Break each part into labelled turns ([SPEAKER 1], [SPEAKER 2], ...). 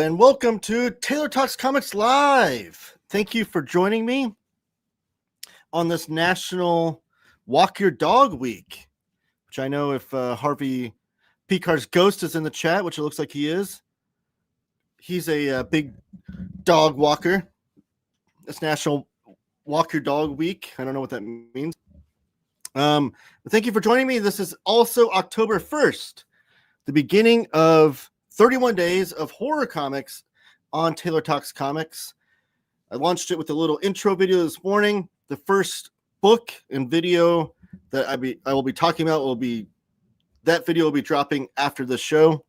[SPEAKER 1] And welcome to Taylor Talks Comics Live. Thank you for joining me on this National Walk Your Dog Week, which I know if Harvey Picar's ghost is in the chat, which it looks like he is. He's a big dog walker. It's National Walk Your Dog Week. I don't know what that means. But thank you for joining me. This is also October 1st, the beginning of 31 days of horror comics on Taylor Talks Comics. I launched it with a little intro video this morning. The first book and video that I will be talking about that video will be dropping after the show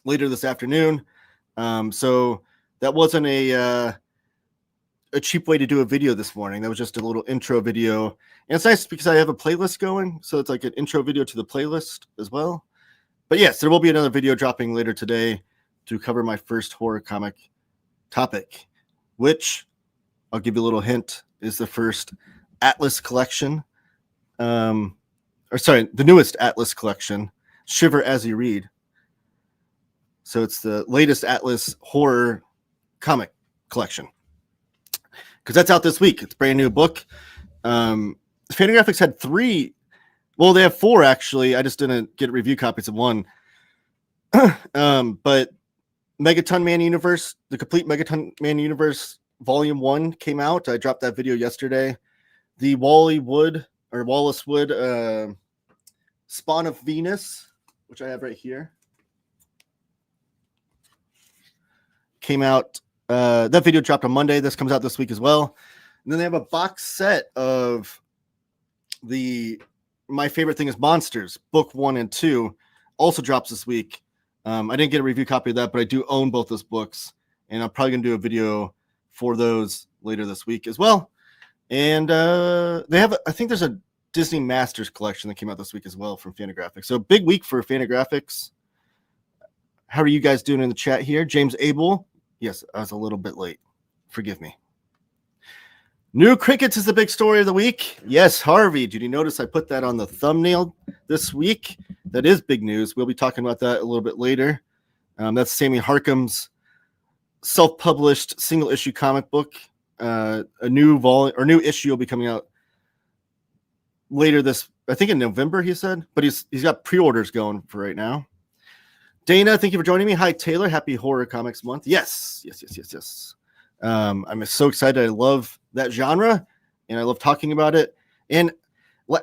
[SPEAKER 1] later this afternoon. So that wasn't a cheap way to do a video this morning. That was just a little intro video. And it's nice because I have a playlist going. So it's like an intro video to the playlist as well. But yes, there will be another video dropping later today to cover my first horror comic topic, which I'll give you a little hint is the first Atlas collection. The newest Atlas collection, Shiver As You Read. So it's the latest Atlas horror comic collection. Because that's out this week. It's a brand new book. Fantagraphics had 3. Well, they have 4 actually. I just didn't get review copies of one. But Megaton Man Universe, the complete Megaton Man Universe Volume 1 came out. I dropped that video yesterday. The Wallace Wood Spawn of Venus, which I have right here, came out. That video dropped on Monday. This comes out this week as well. And then they have a box set of My Favorite Thing is Monsters, book 1 and 2, also drops this week. I didn't get a review copy of that, but I do own both those books, and I'm probably going to do a video for those later this week as well. And they have, I think there's a Disney Masters collection that came out this week as well from Fantagraphics. So big week for Fantagraphics. How are you guys doing in the chat here? James Abel. Yes, I was a little bit late. Forgive me. New Crickets is the big story of the week. Yes, Harvey, did you notice I put that on the thumbnail this week? That is big news. We'll be talking about that a little bit later. That's Sammy Harkham's self-published single-issue comic book. A new issue will be coming out later this, I think in November, he said. But he's got pre-orders going for right now. Dana, thank you for joining me. Hi, Taylor. Happy Horror Comics Month. Yes. I'm so excited. I love that genre, and I love talking about it. And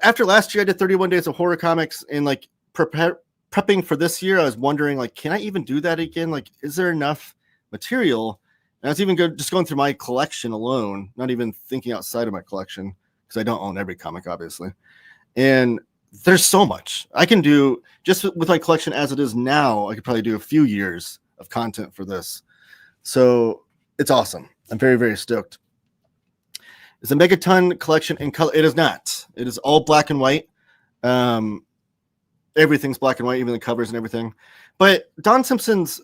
[SPEAKER 1] after last year, I did 31 days of horror comics, and like prepping for this year, I was wondering, like, can I even do that again? Like, is there enough material? And I was even just going through my collection alone, not even thinking outside of my collection, because I don't own every comic, obviously. And there's so much I can do just with my collection as it is now. I could probably do a few years of content for this. So it's awesome. I'm very, very stoked. Is the Megaton collection in color? It is not. It is all black and white. Everything's black and white, even the covers and everything. But Don Simpson's,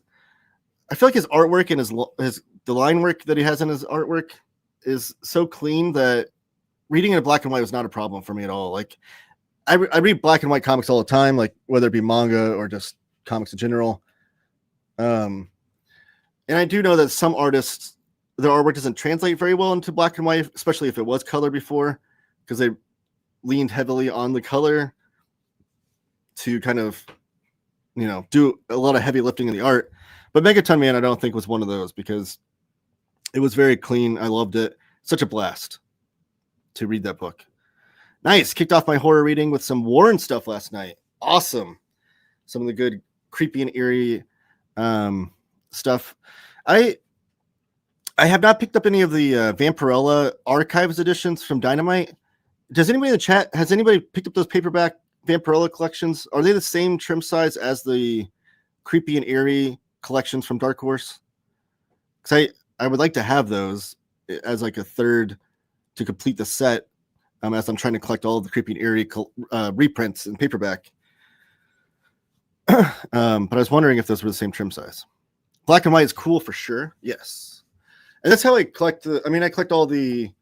[SPEAKER 1] I feel like his artwork and the line work that he has in his artwork is so clean that reading it in black and white was not a problem for me at all. Like I read black and white comics all the time, like whether it be manga or just comics in general. And I do know that some artists, their artwork doesn't translate very well into black and white, especially if it was color before, because they leaned heavily on the color to kind of, do a lot of heavy lifting in the art. But Megaton Man, I don't think was one of those because it was very clean. I loved it. Such a blast to read that book. Nice. Kicked off my horror reading with some Warren stuff last night. Awesome. Some of the good creepy and eerie stuff. I have not picked up any of the Vampirella Archives editions from Dynamite. Does anybody in the chat, has anybody picked up those paperback Vampirella collections? Are they the same trim size as the creepy and eerie collections from Dark Horse? Because I would like to have those as like a third to complete the set, as I'm trying to collect all of the creepy and eerie reprints in paperback. But I was wondering if those were the same trim size. Black and white is cool for sure. Yes. And that's how I collect I collect all the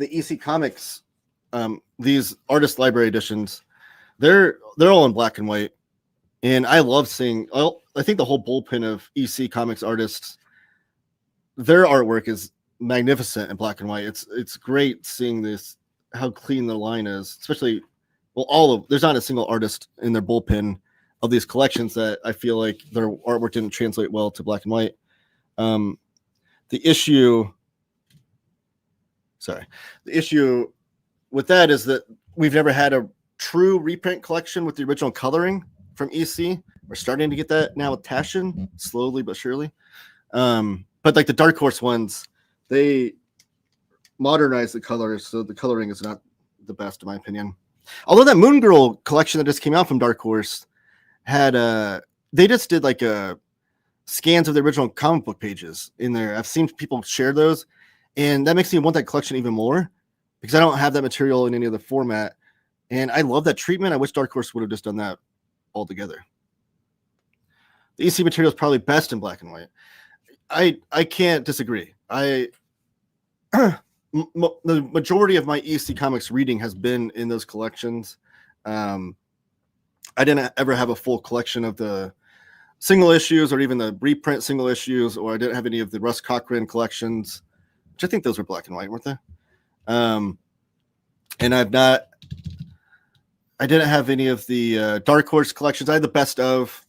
[SPEAKER 1] EC Comics, these artist library editions. They're all in black and white. And I love seeing, I think the whole bullpen of EC Comics artists, their artwork is magnificent in black and white. It's great seeing this, how clean the line is, especially, well, there's not a single artist in their bullpen of these collections that I feel like their artwork didn't translate well to black and white. The issue with that is that we've never had a true reprint collection with the original coloring from EC. We're starting to get that now with Taschen, slowly but surely. But like the Dark Horse ones, they modernize the colors, so the coloring is not the best in my opinion. Although that Moon Girl collection that just came out from Dark Horse had they just did like scans of the original comic book pages in there. I've seen people share those, and that makes me want that collection even more because I don't have that material in any other format. And I love that treatment. I wish Dark Horse would have just done that altogether. The EC material is probably best in black and white. I can't disagree. The majority of my EC Comics reading has been in those collections. I didn't ever have a full collection of the single issues or even the reprint single issues, or I didn't have any of the Russ Cochran collections, which I think those were black and white, weren't they? And I didn't have any of the Dark Horse collections. I had the best of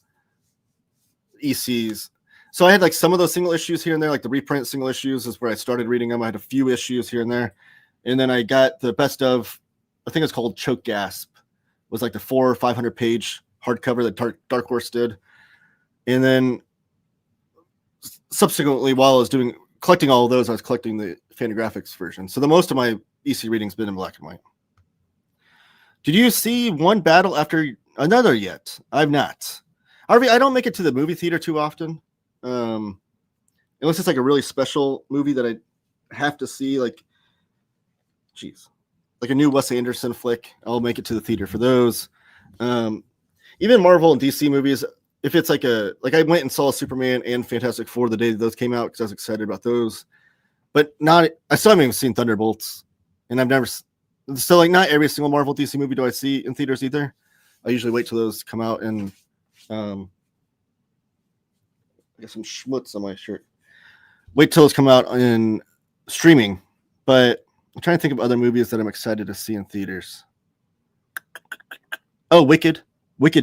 [SPEAKER 1] ECs. So I had like some of those single issues here and there, like the reprint single issues is where I started reading them. I had a few issues here and there. And then I got the best of, I think it's called Choke Gasp. It was like the 400 or 500 page hardcover that Dark Horse did. And then subsequently, while I was collecting all of those, I was collecting the fantagraphics version. So the most of my EC reading's been in black and white. Did you see one battle after another yet? I've not. I don't make it to the movie theater too often. Unless it's like a really special movie that I have to see, like a new Wes Anderson flick, I'll make it to the theater for those. Even Marvel and DC movies, if it's like I went and saw Superman and Fantastic Four the day those came out because I was excited about those, but I still haven't even seen Thunderbolts, and I've never. So like not every single Marvel DC movie do I see in theaters either. I usually wait till those come out and I got some schmutz on my shirt. Wait till those come out in streaming, but I'm trying to think of other movies that I'm excited to see in theaters. Oh, Wicked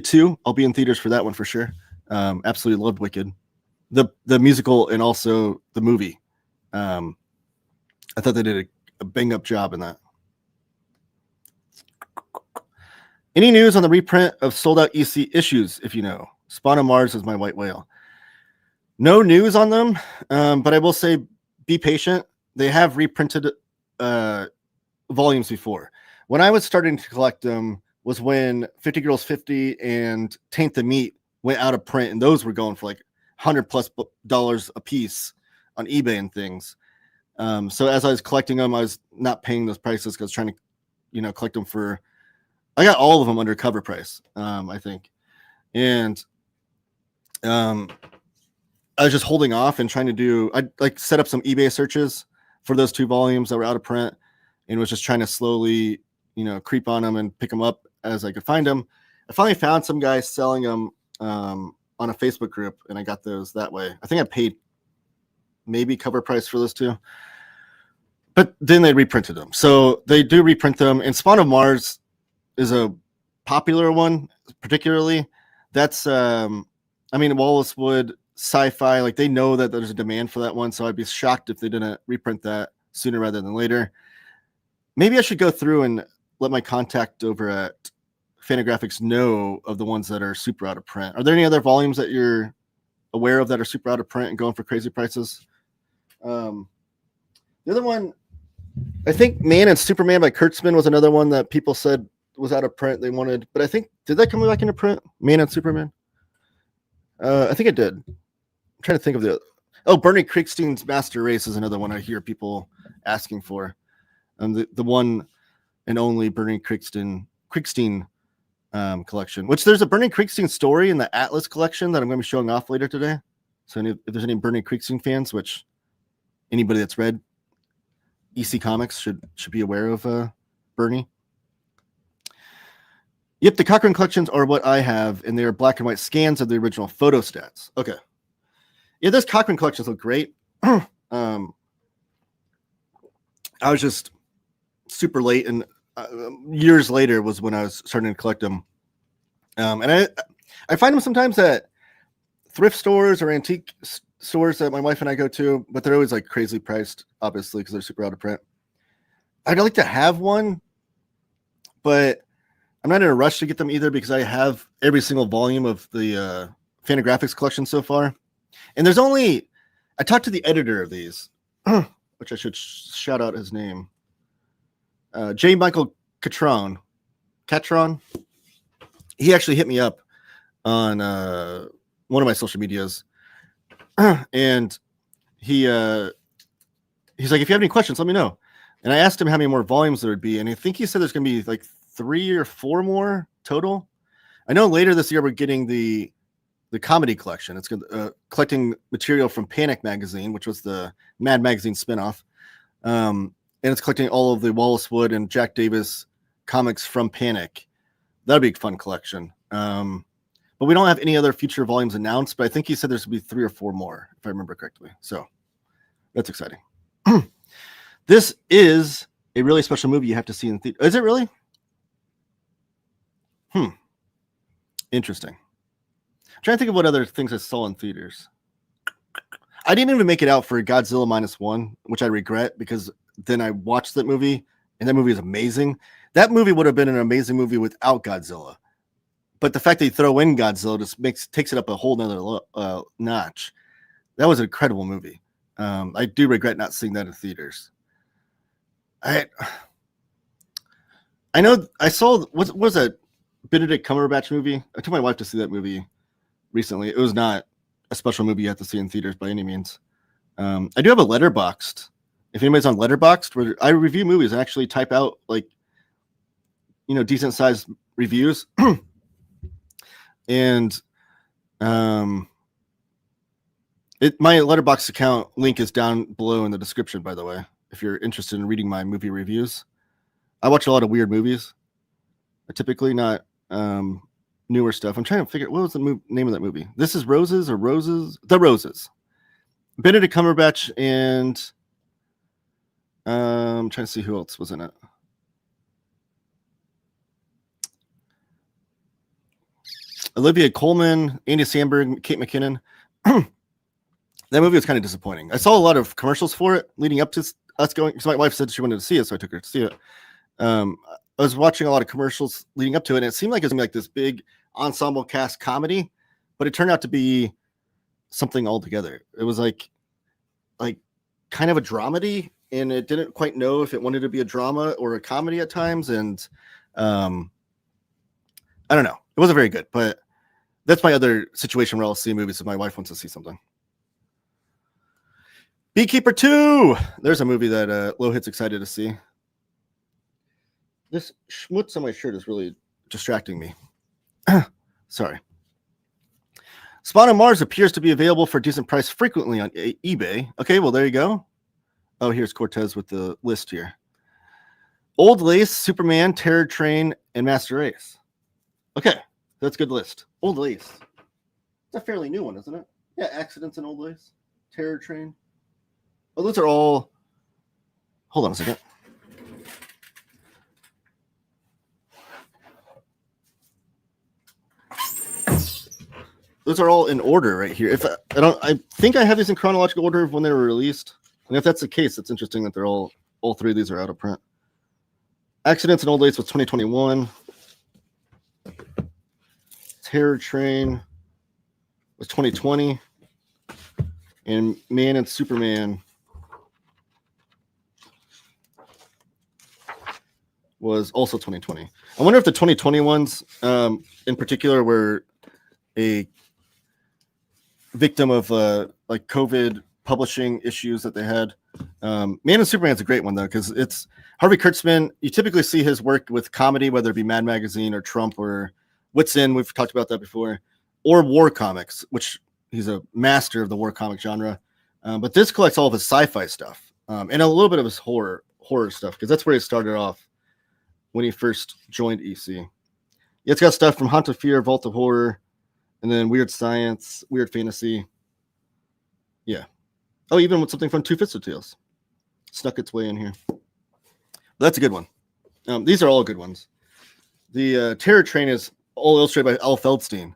[SPEAKER 1] 2. I'll be in theaters for that one for sure. Absolutely loved Wicked, the musical and also the movie. I thought they did a bang up job in that. Any news on the reprint of sold out EC issues? If you know, Spawn of Mars is my white whale. No news on them, but I will say be patient. They have reprinted volumes before. When I was starting to collect them was when 50 Girls 50 and Taint the Meat went out of print, and those were going for like $100+ a piece on eBay and things. So as I was collecting them, I was not paying those prices because I was trying to, collect them for. I got all of them under cover price, I think, and I was just holding off and trying to I set up some eBay searches for those 2 volumes that were out of print, and was just trying to slowly, creep on them and pick them up as I could find them. I finally found some guys selling them on a Facebook group, and I got those that way. I think I paid maybe cover price for those 2, but then they reprinted them. So they do reprint them, and Spawn of Mars is a popular one, particularly. That's, Wallace Wood sci-fi, like they know that there's a demand for that one, so I'd be shocked if they didn't reprint that sooner rather than later. Maybe I should go through and let my contact over at Fantagraphics know of the ones that are super out of print. Are there any other volumes that you're aware of that are super out of print and going for crazy prices? The other one, I think Man and Superman by Kurtzman was another one that people said was out of print. They wanted, but I think, did that come back into print? Man and Superman? I think it did. I'm trying to think of Bernie Kriegstein's Master Race is another one I hear people asking for. The one and only Bernie Kriegstein collection, which there's a Bernie Kriegstein story in the Atlas collection that I'm going to be showing off later today. So if there's any Bernie Kriegstein fans, which anybody that's read EC Comics should be aware of Bernie. Yep, the Cochrane collections are what I have, and they are black and white scans of the original photo stats. Okay. Yeah, those Cochrane collections look great. I was just super late, and years later was when I was starting to collect them. And I find them sometimes at thrift stores or antique stores that my wife and I go to, but they're always like crazy priced, obviously, because they're super out of print. I'd like to have one, but I'm not in a rush to get them either because I have every single volume of the fantagraphics collection so far. And there's only, I talked to the editor of these, which I should shout out his name. J. Michael Catron. He actually hit me up on one of my social medias. And he's like, if you have any questions, let me know. And I asked him how many more volumes there would be. And I think he said there's going to be like 3 or 4 more total. I know later this year we're getting the comedy collection. It's collecting material from Panic magazine, which was the Mad magazine spinoff. And it's collecting all of the Wallace Wood and Jack Davis comics from Panic. That'd be a fun collection. But we don't have any other future volumes announced, but I think he said there's going to be 3 or 4 more, if I remember correctly. So that's exciting. This is a really special movie you have to see in theater. Is it really? Interesting. I'm trying to think of what other things I saw in theaters. I didn't even make it out for Godzilla -1, which I regret because then I watched that movie, and that movie is amazing. That movie would have been an amazing movie without Godzilla. But the fact that you throw in Godzilla just takes it up a whole nother notch. That was an incredible movie. I do regret not seeing that in theaters. I know I saw what was that Benedict Cumberbatch movie? I took my wife to see that movie recently. It was not a special movie you have to see in theaters by any means. I do have a Letterboxd. If anybody's on Letterboxd, where I review movies and actually type out like decent sized reviews. And my Letterboxd account link is down below in the description, by the way, if you're interested in reading my movie reviews. I watch a lot of weird movies. Typically not newer stuff. I'm trying to figure what was the name of that movie. This is Roses or Roses? The Roses. Benedict Cumberbatch and I'm trying to see who else was in it. Olivia Colman, Andy Samberg, Kate McKinnon. That movie was kind of disappointing. I saw a lot of commercials for it leading up to us going, because my wife said she wanted to see it, so I took her to see it. I was watching a lot of commercials leading up to it, and it seemed like it was like this big ensemble cast comedy, but it turned out to be something altogether. It was like kind of a dramedy, and it didn't quite know if it wanted to be a drama or a comedy at times, and I don't know. It wasn't very good, but that's my other situation where I'll see movies if my wife wants to see something. Beekeeper 2! There's a movie that Lohit's excited to see. This schmutz on my shirt is really distracting me. Sorry. Spawn on Mars appears to be available for a decent price frequently on eBay. Okay, well, there you go. Oh, here's Cortez with the list here. Old Lace, Superman, Terror Train, and Master Race. Okay, that's a good list. Old Lace. It's a fairly new one, isn't it? Yeah, Accidents in Old Lace. Terror Train. Oh, those are all... Hold on a second. Those are all in order right here. If I think I have these in chronological order of when they were released. And if that's the case, it's interesting that they're all 3 of these are out of print. Accidents in Old Lace was 2021. Terror Train was 2020. And Man and Superman was also 2020. I wonder if the 2020 ones in particular were a victim of like COVID publishing issues that they had. Man and Superman's a great one though, because it's Harvey Kurtzman. You typically see his work with comedy, whether it be Mad Magazine or Trump or Wits In. We've talked about that before, or war comics, which he's a master of the war comic genre. But this collects all of his sci-fi stuff and a little bit of his horror stuff, because that's where he started off when he first joined EC. Yeah, it's got stuff from Haunt of Fear, Vault of Horror, and then Weird Science, Weird Fantasy. Yeah. Oh, even with something from Two Fisted Tales. Snuck its way in here. That's a good one. These are all good ones. The Terror Train is all illustrated by Al Feldstein.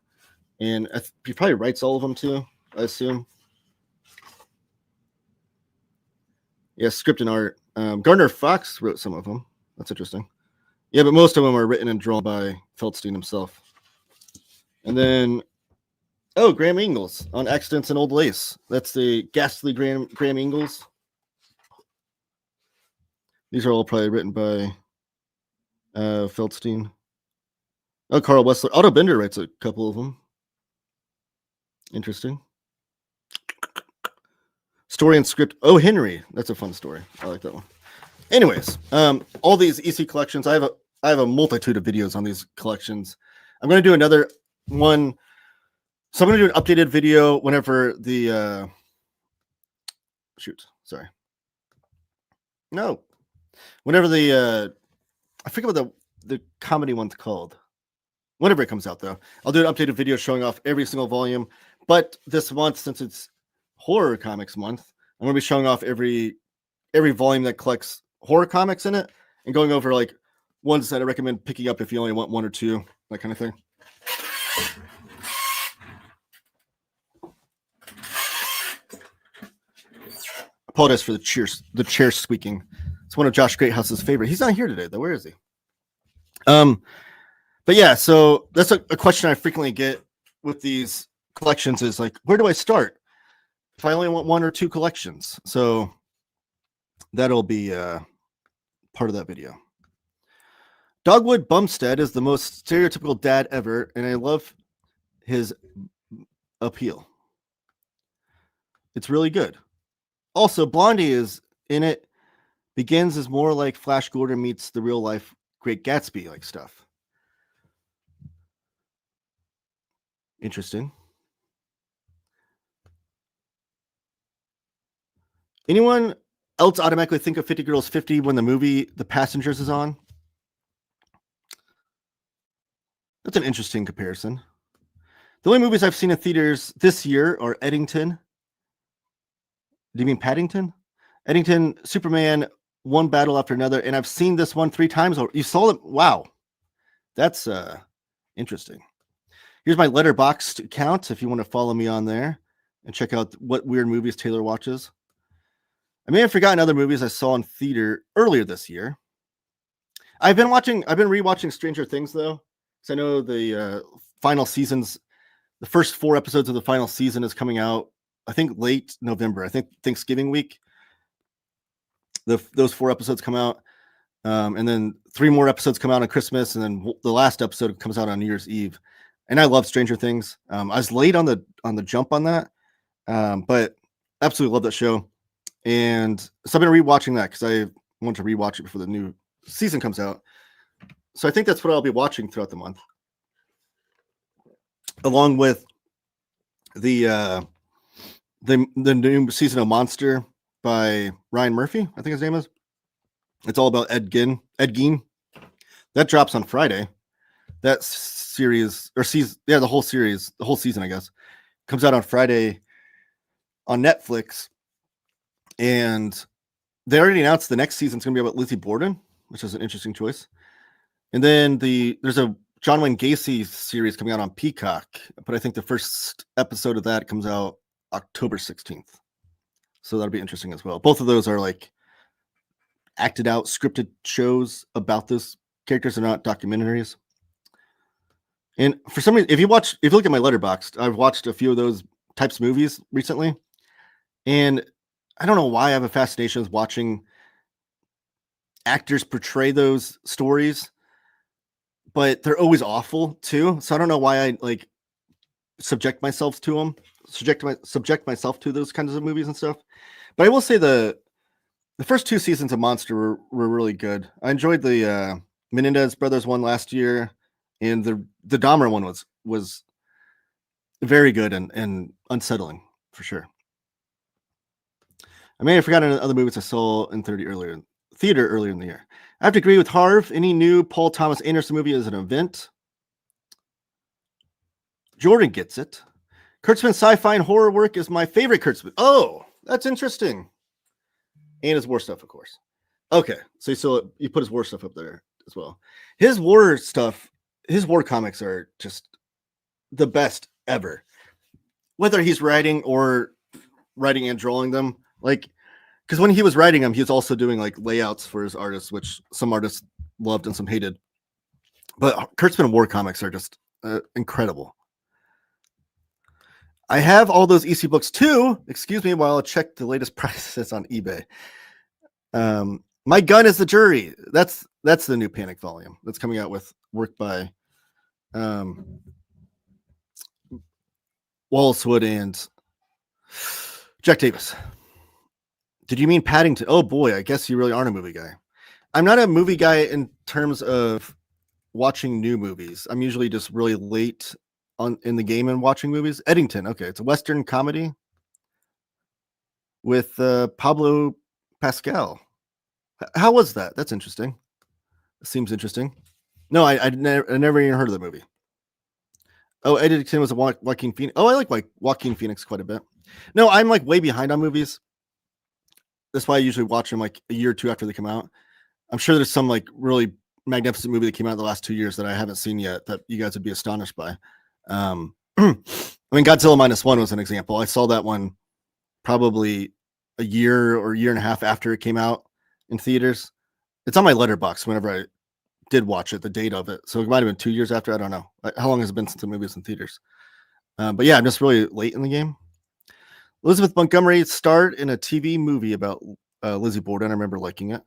[SPEAKER 1] And he probably writes all of them too, I assume. Yeah, script and art. Gardner Fox wrote some of them. That's interesting. Yeah, but most of them are written and drawn by Feldstein himself. And then, Graham Ingalls on Accidents and Old Lace. That's the ghastly Graham Ingalls. These are all probably written by Feldstein. Oh, Carl Wessler. Otto Bender writes a couple of them. Interesting. Story and script. Oh, Henry. That's a fun story. I like that one. Anyways, all these EC collections. I have a multitude of videos on these collections. I'm going to do another one. So I'm going to do an updated video whenever the whenever the I forget what the comedy one's called. Whenever it comes out, though, I'll do an updated video showing off every single volume. But this month, since it's Horror Comics Month, I'm going to be showing off every volume that collects horror comics in it and going over like ones that I recommend picking up if you only want one or two, that kind of thing. Apologize for the chair squeaking. It's one of Josh Greathouse's favorite. He's not here today, though. Where is he? But yeah, so that's a question I frequently get with these collections is like, where do I start if I only want one or two collections? So that'll be part of that video. Dogwood Bumstead is the most stereotypical dad ever, and I love his appeal. It's really good. Also, Blondie is in it. Begins is more like Flash Gordon meets the real life Great Gatsby like stuff. Interesting. Anyone else automatically think of 50 Girls 50 when the movie The Passengers is on? That's an interesting comparison. The only movies I've seen in theaters this year are Eddington. Do you mean Paddington? Eddington, Superman, One Battle After Another, and I've seen this one 3 times. You saw it? Wow. That's interesting. Here's my Letterboxd account if you want to follow me on there and check out what weird movies Taylor watches. I may have forgotten other movies I saw in theater earlier this year. I've been rewatching Stranger Things though, because I know the final seasons, the first 4 episodes of the final season is coming out, I think late November. I think Thanksgiving week. Those 4 episodes come out, and then 3 more episodes come out on Christmas, and then the last episode comes out on New Year's Eve. And I love Stranger Things. I was late on the jump on that, but absolutely love that show. And so I've been rewatching that because I want to rewatch it before the new season comes out. So I think that's what I'll be watching throughout the month, along with the new season of Monster by Ryan Murphy, I think his name is. It's all about Ed Gein. That drops on Friday. That series or season, the whole season, I guess, comes out on Friday on Netflix. And they already announced the next season's going to be about Lizzie Borden, which is an interesting choice. And then there's a John Wayne Gacy series coming out on Peacock, but I think the first episode of that comes out October 16th. So that'll be interesting as well. Both of those are like acted out, scripted shows about those characters. They're not documentaries. And for some reason, if you look at my Letterboxd, I've watched a few of those types of movies recently. And I don't know why I have a fascination with watching actors portray those stories, but they're always awful too. So I don't know why I like subject myself to them, subject myself to those kinds of movies and stuff. But I will say the first 2 seasons of Monster were really good. I enjoyed the Menendez brothers one last year, and the Dahmer one was very good and unsettling for sure. I may have forgotten other movies I saw in theater earlier in the year. I have to agree with Harv. Any new Paul Thomas Anderson movie is an event. Jordan gets it. Kurtzman's sci-fi and horror work is my favorite Kurtzman. Oh, that's interesting. And his war stuff, of course. Okay, so you put his war stuff up there as well. His war stuff, his war comics are just the best ever. Whether he's writing and drawing them, like, because when he was writing them, he was also doing like layouts for his artists, which some artists loved and some hated. But Kurtzman war comics are just incredible. I have all those EC books too. Excuse me while I check the latest prices on eBay. My Gun is the Jury. That's the new Panic volume that's coming out with work by Wallace Wood and Jack Davis. Did you mean Paddington? Oh boy, I guess you really aren't a movie guy. I'm not a movie guy in terms of watching new movies. I'm usually just really late in the game and watching movies. Eddington, okay, it's a Western comedy with Pablo Pascal. How was that? That's interesting. Seems interesting. No, I never even heard of the movie. Oh, Eddington was a Joaquin Phoenix. Oh, I like Joaquin Phoenix quite a bit. No, I'm like way behind on movies. That's why I usually watch them like a year or two after they come out. I'm sure there's some like really magnificent movie that came out in the last 2 years that I haven't seen yet that you guys would be astonished by. I mean, Godzilla -1 was an example. I saw that one probably a year or year and a half after it came out in theaters. It's on my letterbox whenever I did watch it, the date of it. So it might have been 2 years after. I don't know. How long has it been since the movie was in theaters? But yeah, I'm just really late in the game. Elizabeth Montgomery starred in a TV movie about Lizzie Borden. I remember liking it.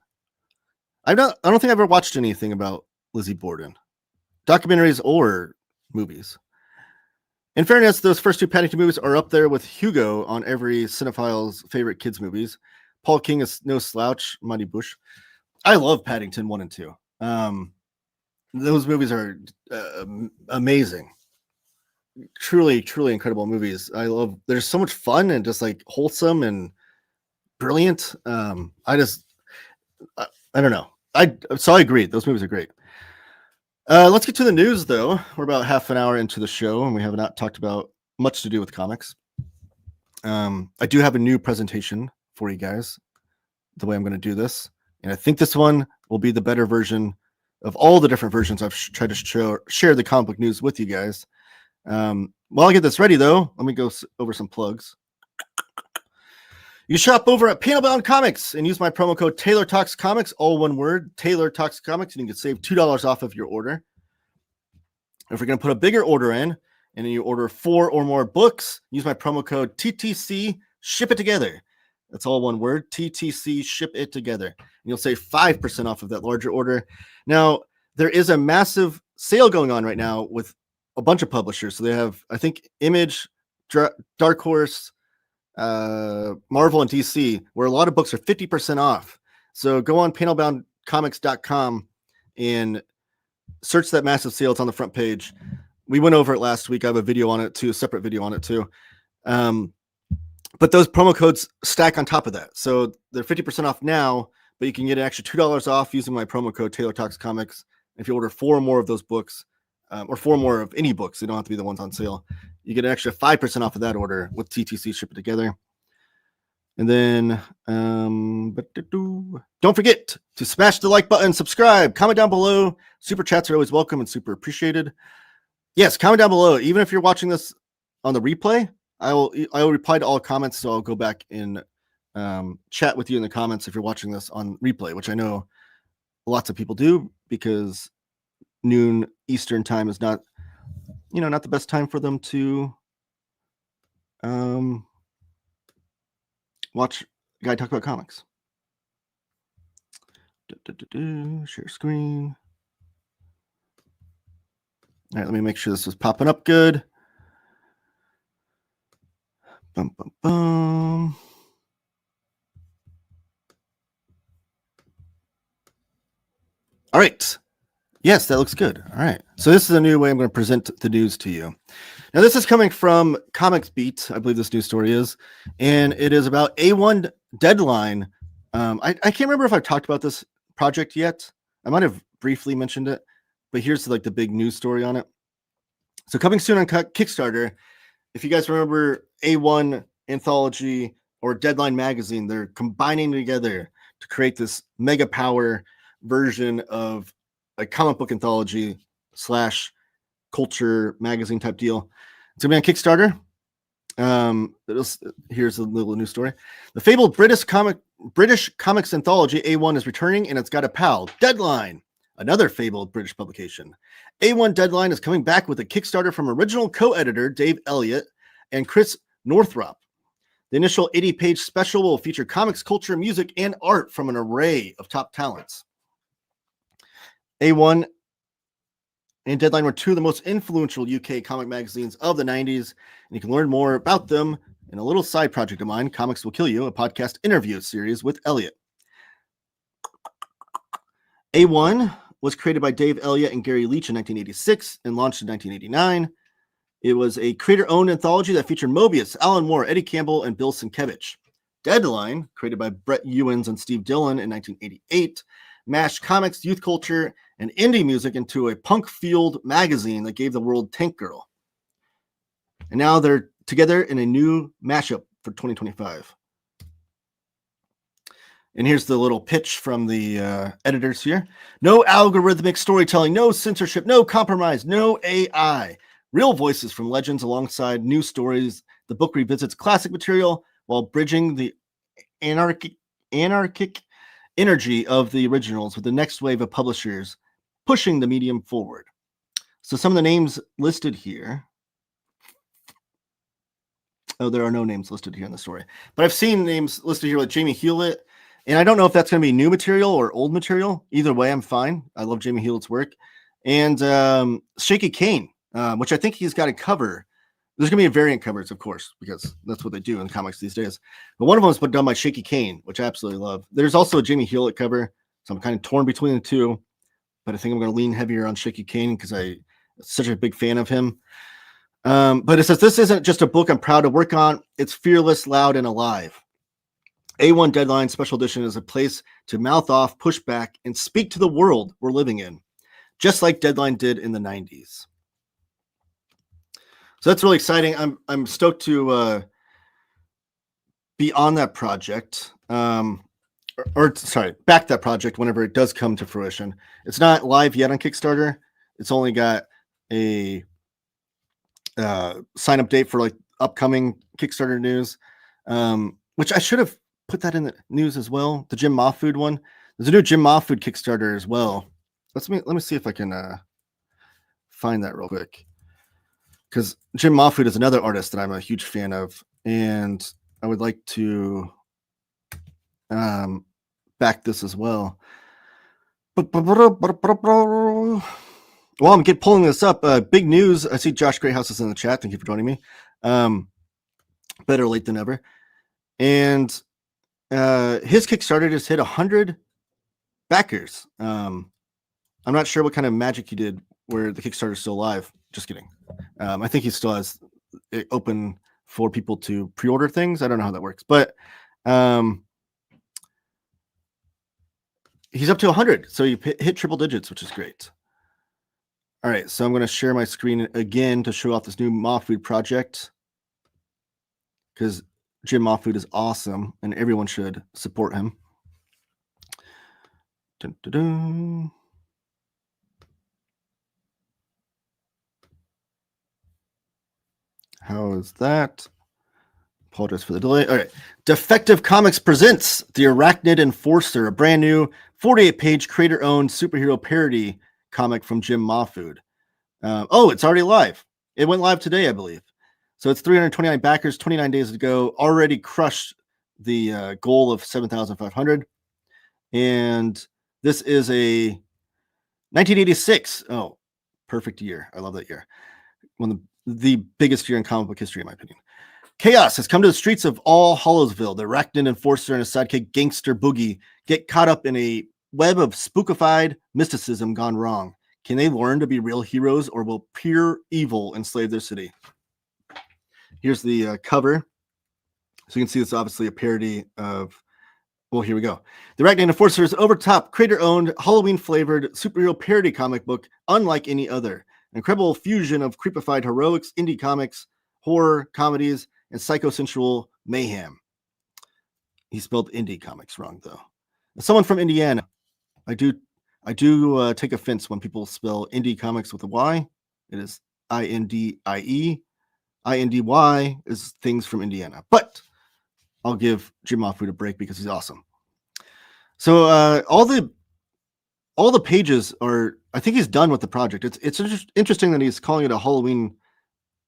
[SPEAKER 1] I don't think I've ever watched anything about Lizzie Borden, documentaries or movies. In fairness, those first two Paddington movies are up there with Hugo on every cinephile's favorite kids movies. Paul King is no slouch. Mighty Bush. I love Paddington 1 and 2. Those movies are amazing. Truly, truly incredible movies. There's so much fun and just like wholesome and brilliant. I don't know. So I agree. Those movies are great. Let's get to the news, though. We're about half an hour into the show, and we have not talked about much to do with comics. I do have a new presentation for you guys, the way I'm going to do this. And I think this one will be the better version of all the different versions I've tried to share the comic book news with you guys. While I get this ready, though, let me go over some plugs. You shop over at Panelbound Comics and use my promo code TaylorTalksComics, all one word, TaylorTalksComics, and you can save $2 off of your order. If you're going to put a bigger order in, and you order 4 or more books, use my promo code TTC, ship it together. That's all one word, TTC, ship it together. And you'll save 5% off of that larger order. Now, there is a massive sale going on right now with a bunch of publishers. So they have, I think, Image, Dark Horse, Marvel, and DC, where a lot of books are 50% off. So go on panelboundcomics.com and search that massive sale. It's on the front page. We went over it last week. I have a video on it too, a separate video on it too. But those promo codes stack on top of that. So they're 50% off now, but you can get an extra $2 off using my promo code TaylorTalksComics. If you order 4 more of those books, or 4 more of any books, they don't have to be the ones on sale, you get an extra 5% off of that order with TTC, ship it together. And then don't forget to smash the like button, subscribe, comment down below. Super chats are always welcome and super appreciated. Yes, comment down below. Even if you're watching this on the replay, I will reply to all comments, so I'll go back and chat with you in the comments if you're watching this on replay, which I know lots of people do because noon Eastern time is not the best time for them to watch a guy talk about comics. Share screen. All right, let me make sure this is popping up good. Bum, bum, bum. All right. Yes, that looks good. All right. So this is a new way I'm going to present the news to you. Now, this is coming from Comics Beat, I believe this news story is, and it is about A1 Deadline. I can't remember if I've talked about this project yet. I might have briefly mentioned it, but here's like the big news story on it. So coming soon on Kickstarter. If you guys remember A1 Anthology or Deadline Magazine, they're combining together to create this mega power version of a comic book anthology / culture magazine type deal. It's gonna be on Kickstarter. Here's a little news story. The fabled British comics anthology A1 is returning, and it's got a pal, Deadline, another fabled British publication. A1 Deadline is coming back with a Kickstarter from original co-editor Dave Elliott and Chris Northrup. The initial 80-page special will feature comics, culture, music, and art from an array of top talents. A1 and Deadline were two of the most influential UK comic magazines of the 90s, and you can learn more about them in a little side project of mine, Comics Will Kill You, a podcast interview series with Elliot. A1 was created by Dave Elliott and Gary Leach in 1986 and launched in 1989. It was a creator-owned anthology that featured Mobius, Alan Moore, Eddie Campbell, and Bill Sienkiewicz. Deadline, created by Brett Ewins and Steve Dillon in 1988, mashed comics, youth culture, and indie music into a punk-fueled magazine that gave the world Tank Girl. And now they're together in a new mashup for 2025. And here's the little pitch from the editors here. No algorithmic storytelling, no censorship, no compromise, no AI. Real voices from legends alongside new stories. The book revisits classic material while bridging the anarchic energy of the originals with the next wave of publishers pushing the medium forward. So some of the names listed here. Oh, there are no names listed here in the story. But I've seen names listed here like Jamie Hewlett. And I don't know if that's going to be new material or old material. Either way, I'm fine. I love Jamie Hewlett's work. And Shaky Kane, which I think he's got a cover. There's going to be a variant covers, of course, because that's what they do in comics these days. But one of them has been done by Shaky Kane, which I absolutely love. There's also a Jamie Hewlett cover. So I'm kind of torn between the two. But I think I'm going to lean heavier on Shaky Kane because I'm such a big fan of him. But it says, this isn't just a book I'm proud to work on. It's fearless, loud, and alive. A1 Deadline Special Edition is a place to mouth off, push back, and speak to the world we're living in, just like Deadline did in the 90s. So that's really exciting. I'm stoked to be on that project, back that project whenever it does come to fruition. It's not live yet on Kickstarter. It's only got a sign-up date for like upcoming Kickstarter news, which I should have put that in the news as well. The Jim Mahfood one. There's a new Jim Mahfood Kickstarter as well. Let me see if I can find that real quick. Because Jim Mahfood is another artist that I'm a huge fan of, and I would like to back this as well. While I'm pulling this up, big news. I see Josh Greathouse is in the chat. Thank you for joining me. Better late than ever. And his Kickstarter just hit 100 backers. I'm not sure what kind of magic he did where the Kickstarter is still live. Just kidding. I think he still has it open for people to pre-order things. I don't know how that works, but he's up to 100. So you hit triple digits, which is great. All right, so I'm going to share my screen again to show off this new Mahfood project because Jim Mahfood is awesome and everyone should support him. Dun, dun, dun. How is that? Apologize for the delay. All right. Defective Comics presents The Arachnid Enforcer, a brand new 48-page creator-owned superhero parody comic from Jim Mahfood. It's already live. It went live today, I believe. So it's 329 backers, 29 days ago. Already crushed the goal of 7,500. And this is a 1986. Oh, perfect year. I love that year. One of the biggest year in comic book history, in my opinion. Chaos has come to the streets of All Hallowsville. The Arachnid Enforcer and his sidekick Gangster Boogie get caught up in a web of spookified mysticism gone wrong. Can they learn to be real heroes, or will pure evil enslave their city? Here's the cover. So you can see it's obviously a parody of, well, here we go. The Arachnid Enforcer is over-top, creator-owned, Halloween-flavored superhero parody comic book unlike any other. incredible fusion of creepified heroics, indie comics, horror, comedies, and psychosensual mayhem. He spelled indie comics wrong, though. As someone from Indiana, I do take offense when people spell indie comics with a Y. It is I-N-D-I-E. I-N-D-Y is things from Indiana. But I'll give Jim Mahfood a break because he's awesome. So all the pages are, I think he's done with the project. It's interesting that he's calling it a Halloween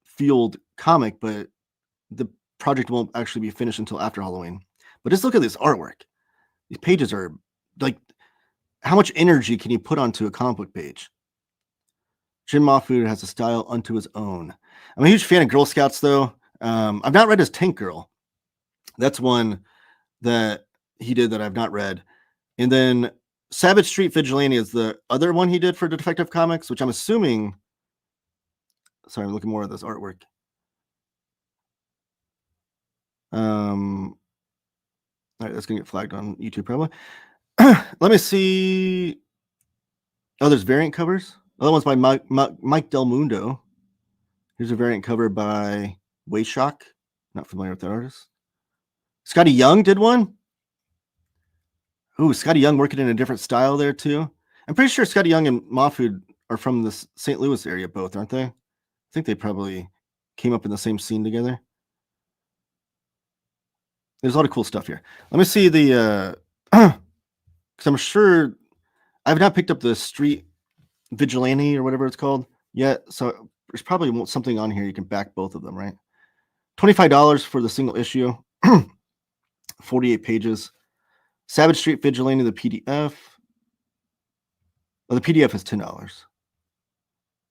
[SPEAKER 1] field comic, but the project won't actually be finished until after Halloween. But just look at this artwork. These pages are like, how much energy can you put onto a comic book page? Jim Mahfood has a style unto his own. I'm a huge fan of Girl Scouts, though. I've not read his Tank Girl. That's one that he did that I've not read. And then Savage Street Vigilante is the other one he did for Detective Comics, which I'm assuming. Sorry, I'm looking more at this artwork. All right, that's gonna get flagged on YouTube probably. Let me see. Oh, there's variant covers. Other one's by Mike Del Mundo. Here's a variant cover by Wayshock. Not familiar with that artist. Scotty Young did one. Ooh, Scotty Young working in a different style there too. I'm pretty sure Scotty Young and Mahfood are from the St. Louis area both, aren't they? I think they probably came up in the same scene together. There's a lot of cool stuff here. Let me see the because I'm sure I've not picked up the Street Vigilante or whatever it's called yet. So there's probably something on here you can back both of them, right? $25 for the single issue, 48 pages. Savage Street Vigilante, the PDF. Well, the PDF is $10.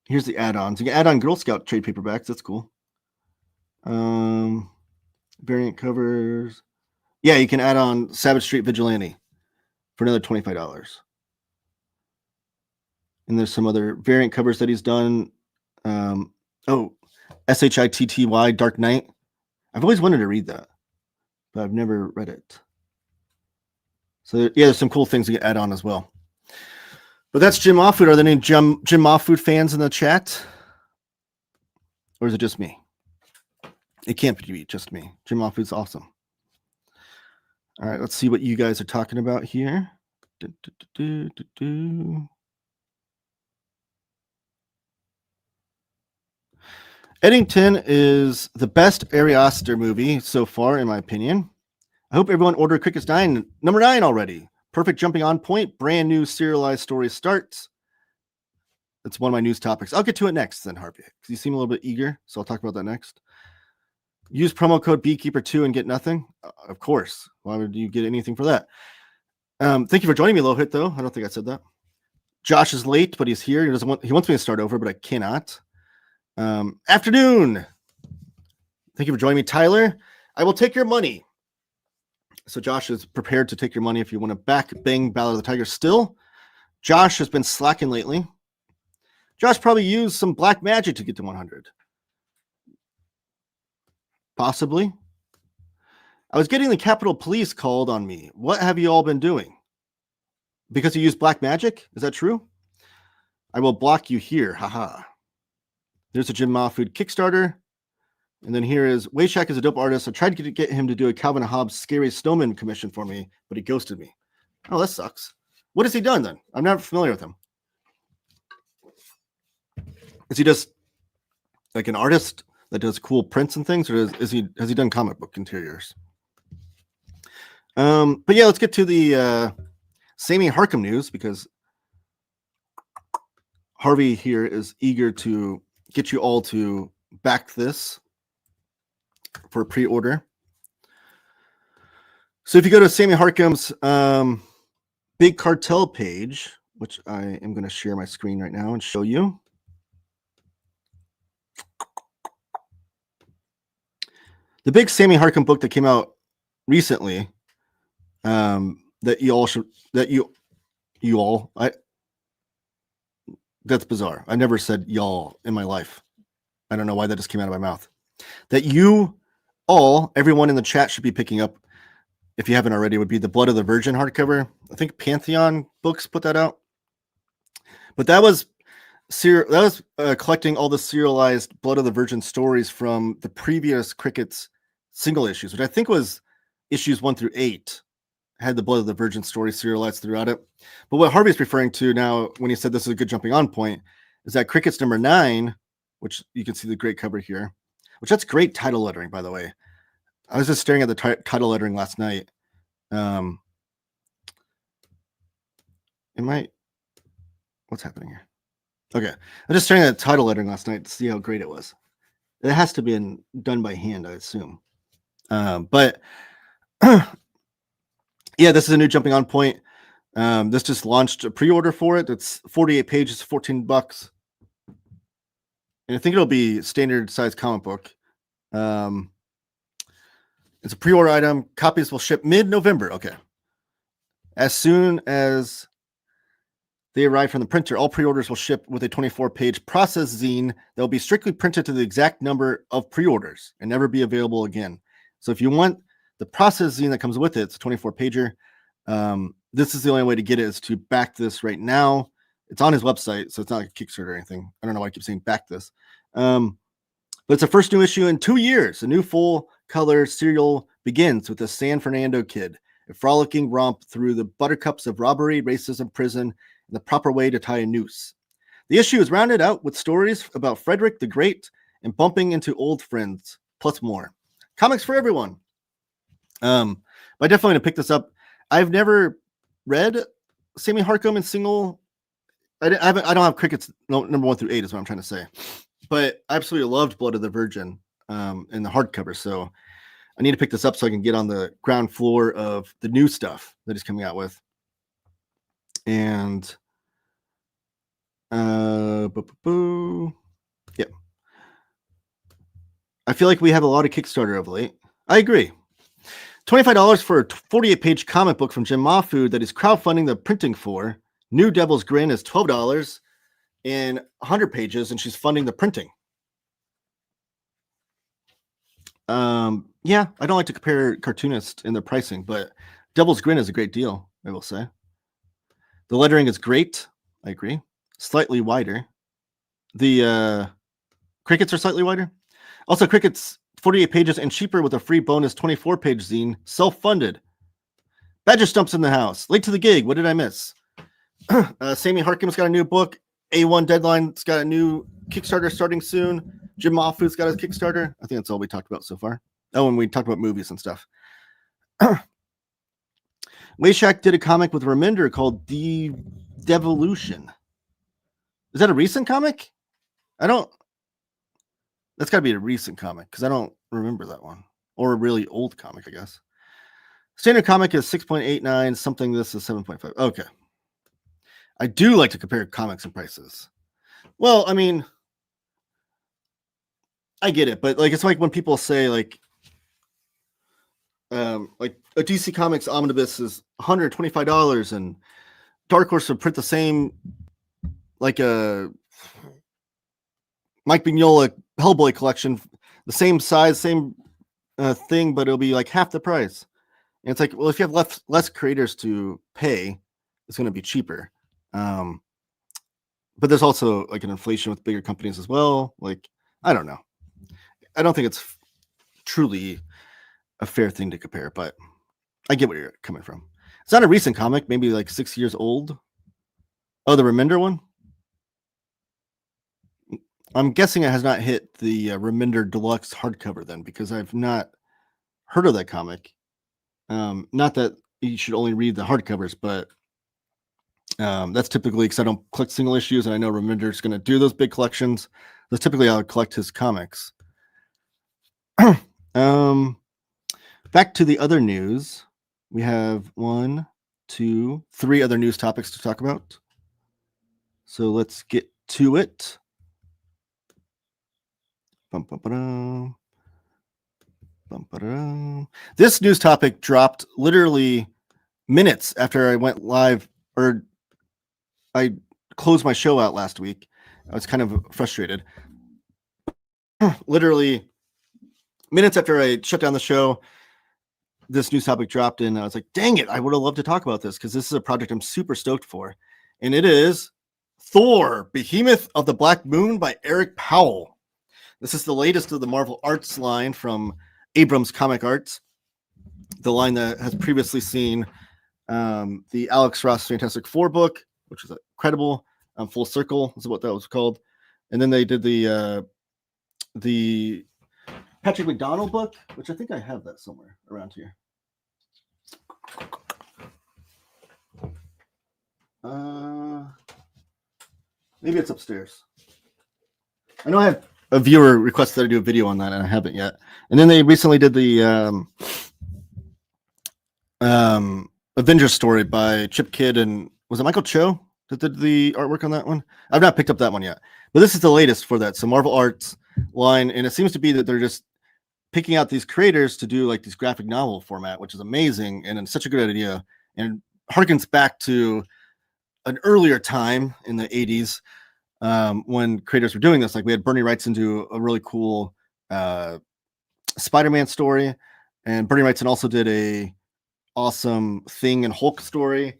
[SPEAKER 1] Here's the add-ons. You can add on Girl Scout trade paperbacks. That's cool. Variant covers. Yeah, you can add on Savage Street Vigilante for another $25. And there's some other variant covers that he's done. SHITTY Dark Knight. I've always wanted to read that, but I've never read it. So yeah, there's some cool things to add on as well. But that's Jim Mahfood. Are there any Jim Mahfood fans in the chat? Or is it just me? It can't be just me. Jim Mahfood's awesome. All right, let's see what you guys are talking about here. Eddington is the best Ari Aster movie so far, in my opinion. I hope everyone ordered Cricket's number 9 already. Perfect jumping on point. Brand new serialized story starts. That's one of my news topics. I'll get to it next then, Harvey, because you seem a little bit eager, so I'll talk about that next. Use promo code Beekeeper2 and get nothing. Of course. Why would you get anything for that? Thank you for joining me, Lohit, though. I don't think I said that. Josh is late, but he's here. He wants me to start over, but I cannot. Afternoon. Thank you for joining me, Tyler. I will take your money. So Josh is prepared to take your money if you want to back Bang Ballad of the Tiger still. Josh has been slacking lately. Josh probably used some black magic to get to 100. Possibly. I was getting the Capitol Police called on me. What have you all been doing? Because you used black magic? Is that true? I will block you here. Haha. There's a Jim Mahfood Kickstarter. And then here is Wayshack is a dope artist. I tried to get him to do a Calvin Hobbes Scary Snowman commission for me, but he ghosted me. Oh, that sucks. What has he done then? I'm not familiar with him. Is he just like an artist that does cool prints and things, or has he done comic book interiors? But yeah, let's get to the Sammy Harkham news, because Harvey here is eager to get you all to back this for pre-order. So if you go to Sammy Harkham's Big Cartel page, which I am going to share my screen right now and show you. The big Sammy Harkham book that came out recently, that you all should, that's bizarre. I never said y'all in my life. I don't know why that just came out of my mouth. That you all, everyone in the chat should be picking up, if you haven't already, would be the Blood of the Virgin hardcover. I think Pantheon Books put that out. But that was collecting all the serialized Blood of the Virgin stories from the previous Cricket's single issues, which I think was issues 1 through 8, had the Blood of the Virgin story serialized throughout it. But what Harvey's referring to now, when he said this is a good jumping on point, is that Cricket's number 9, which you can see the great cover here, which that's great title lettering, by the way. I was just staring at the title lettering last night. What's happening here? Okay, I was just staring at the title lettering last night to see how great it was. It has to be done by hand, I assume. But yeah, this is a new jumping on point. This just launched a pre-order for it. It's 48 pages, $14. And I think it'll be standard size comic book. It's a pre-order item. Copies will ship mid-November. Okay. As soon as they arrive from the printer, all pre-orders will ship with a 24-page process zine that will be strictly printed to the exact number of pre-orders and never be available again. So if you want the process zine that comes with it, it's a 24-pager. This is the only way to get it, is to back this right now. It's on his website, so it's not like a Kickstarter or anything. I don't know why I keep saying back this. But it's the first new issue in 2 years. A new full-color serial begins with the San Fernando Kid, a frolicking romp through the buttercups of robbery, racism, prison, and the proper way to tie a noose. The issue is rounded out with stories about Frederick the Great and bumping into old friends, plus more. Comics for everyone. But I definitely want to pick this up. I've never read Sammy Harkham in single. I don't have Cricket's number 1 through 8 is what I'm trying to say. But I absolutely loved Blood of the Virgin in the hardcover. So I need to pick this up so I can get on the ground floor of the new stuff that he's coming out with. And yeah, I feel like we have a lot of Kickstarter of late. I agree. $25 for a 48-page comic book from Jim Mahfood that is crowdfunding the printing for. New Devil's Grin is $12 and 100 pages, and she's funding the printing. Yeah, I don't like to compare cartoonists in their pricing, but Devil's Grin is a great deal, I will say. The lettering is great. I agree. Slightly wider. The Crickets are slightly wider. Also, Crickets 48 pages and cheaper with a free bonus 24-page zine, self-funded. Badger Stump's in the house. Late to the gig. What did I miss? Sammy Harkham's got a new book. A1 Deadline's got a new Kickstarter starting soon. Jim Mahfood's got a Kickstarter. I think that's all we talked about so far. Oh, and we talked about movies and stuff. Wayshak did a comic with Remender called Devolution. Is that a recent comic? That's got to be a recent comic because I don't remember that one. Or a really old comic, I guess. Standard comic is 6.89, something this is 7.5. Okay. I do like to compare comics and prices. Well, I mean, I get it, but like it's like when people say like a DC Comics omnibus is $125 and Dark Horse will print the same like a Mike Mignola Hellboy collection, the same size, same thing, but it'll be like half the price. And it's like, well, if you have less creators to pay, it's going to be cheaper. But there's also like an inflation with bigger companies as well. Like, I don't know. I don't think it's truly a fair thing to compare, but I get where you're coming from. It's not a recent comic, maybe like 6 years old. Oh, the Remender one? I'm guessing it has not hit the Remender Deluxe hardcover then, because I've not heard of that comic. Not that you should only read the hardcovers, but that's typically because I don't collect single issues, and I know Remender's going to do those big collections. That's typically how I collect his comics. Back to the other news. We have 1, 2, 3 other news topics to talk about. So let's get to it. This news topic dropped literally minutes after I went live, or I closed my show out last week. I was kind of frustrated. Literally minutes after I shut down the show, this news topic dropped, and I was like, dang it, I would have loved to talk about this because this is a project I'm super stoked for. And it is Thor, Behemoth of the Black Moon by Eric Powell. This is the latest of the Marvel Arts line from Abrams Comic Arts, the line that has previously seen the Alex Ross Fantastic Four book, which is incredible. Full Circle is what that was called. And then they did the Patrick McDonnell book, which I think I have that somewhere around here. Maybe it's upstairs. I know I have a viewer request that I do a video on that, and I haven't yet. And then they recently did the Avengers story by Chip Kidd, and was it Michael Cho that did the artwork on that one? I've not picked up that one yet, but this is the latest for that. So Marvel Arts line, and it seems to be that they're just picking out these creators to do like these graphic novel format, which is amazing and it's such a good idea, and harkens back to an earlier time in the 80s when creators were doing this. Like we had Bernie Wrightson do a really cool Spider-Man story, and Bernie Wrightson also did a awesome Thing and Hulk story.